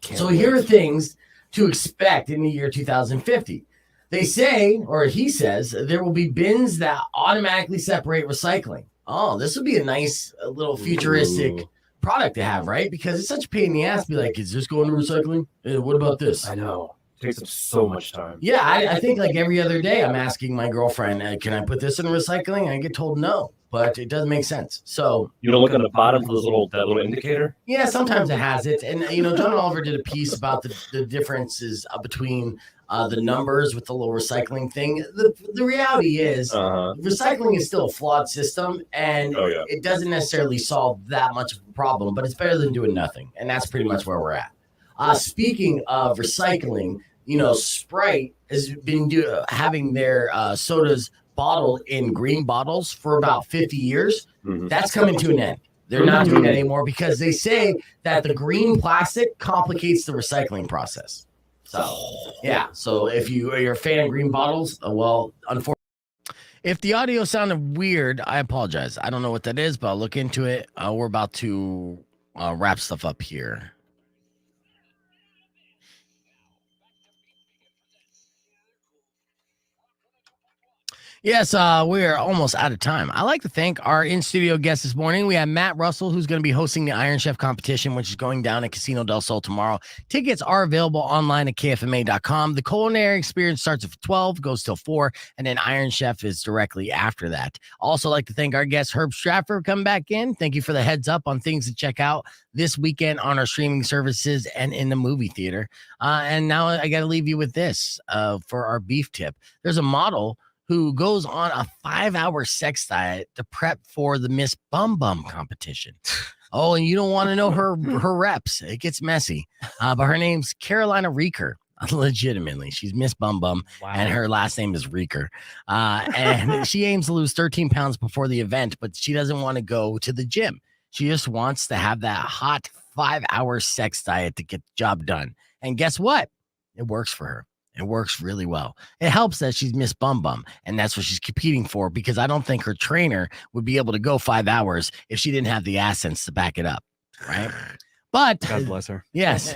C: So here are things to expect in the year 2050. They say, or he says, there will be bins that automatically separate recycling. Oh, this would be a nice little futuristic product to have, right? Because it's such a pain in the ass to be like, is this going to recycling? What about this?
J: I know. It takes up so much time.
C: Yeah, I think like every other day I'm asking my girlfriend, can I put this in recycling? And I get told no, but it doesn't make sense. So
J: you don't look on the bottom for that little indicator?
C: Yeah, sometimes it has it. And, John Oliver did a piece about the differences between the numbers with the little recycling thing. The reality is recycling is still a flawed system, and it doesn't necessarily solve that much of a problem, but it's better than doing nothing. And that's pretty much where we're at. Speaking of recycling, Sprite has been having their sodas bottled in green bottles for about 50 years. That's coming to an end. They're not doing that anymore because they say that the green plastic complicates the recycling process. So if you're a fan of green bottles, well, unfortunately, if the audio sounded weird, I apologize. I don't know what that is, but I'll look into it. We're about to wrap stuff up here. Yes, we are almost out of time. I'd like to thank our in-studio guest this morning. We have Matt Russell, who's going to be hosting the Iron Chef competition, which is going down at Casino del Sol tomorrow. Tickets are available online at KFMA.com. The culinary experience starts at 12, goes till 4, and then Iron Chef is directly after that. Also like to thank our guest, Herb Strattford, for coming back in. Thank you for the heads up on things to check out this weekend on our streaming services and in the movie theater. And now I got to leave you with this for our beef tip. There's a model who goes on a 5-hour sex diet to prep for the Miss Bum Bum competition. Oh, and you don't want to know her reps. It gets messy. But her name's Carolina Reeker. Legitimately, she's Miss Bum Bum, and her last name is Reeker. And she aims to lose 13 pounds before the event, but she doesn't want to go to the gym. She just wants to have that hot 5-hour sex diet to get the job done. And guess what? It works for her. It works really well. It helps that she's Miss Bum Bum, and that's what she's competing for, because I don't think her trainer would be able to go 5 hours if she didn't have the assets to back it up, right? But
D: God bless her.
C: Yes.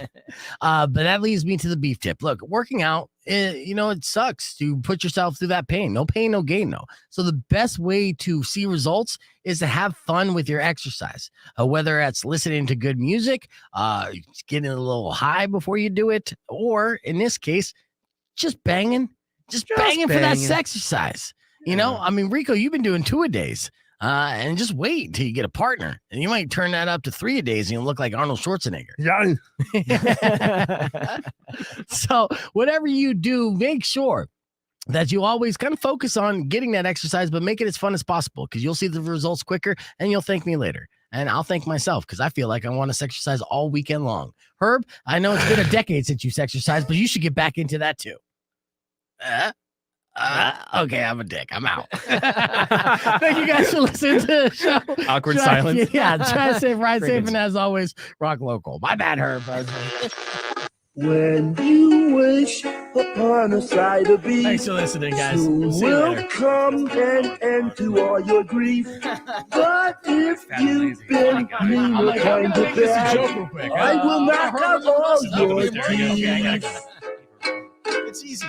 C: But that leads me to the beef tip. Look, working out, it sucks to put yourself through that pain. No pain, no gain, no. So the best way to see results is to have fun with your exercise, whether it's listening to good music, getting a little high before you do it, or in this case, just banging for that exercise. I mean, Rico, you've been doing 2-a-days, and just wait until you get a partner, and you might turn that up to 3-a-days, and you'll look like Arnold Schwarzenegger.
D: Yeah.
C: So whatever you do, make sure that you always kind of focus on getting that exercise, but make it as fun as possible, because you'll see the results quicker, and you'll thank me later. And I'll thank myself, because I feel like I want to exercise all weekend long. Herb, I know it's been a decade since you've exercised, but you should get back into that too. Okay, I'm a dick. I'm out. Thank you guys for listening to the show.
D: Awkward silence.
C: Yeah, try to save, ride safe, and as always, rock local. My bad, Herb.
H: When you wish upon a side of beef,
C: thanks for listening, guys.
H: soon will come an end to all your grief. But if you've been mean or kind of bad, I will knock out all your teeth.
C: It's easy.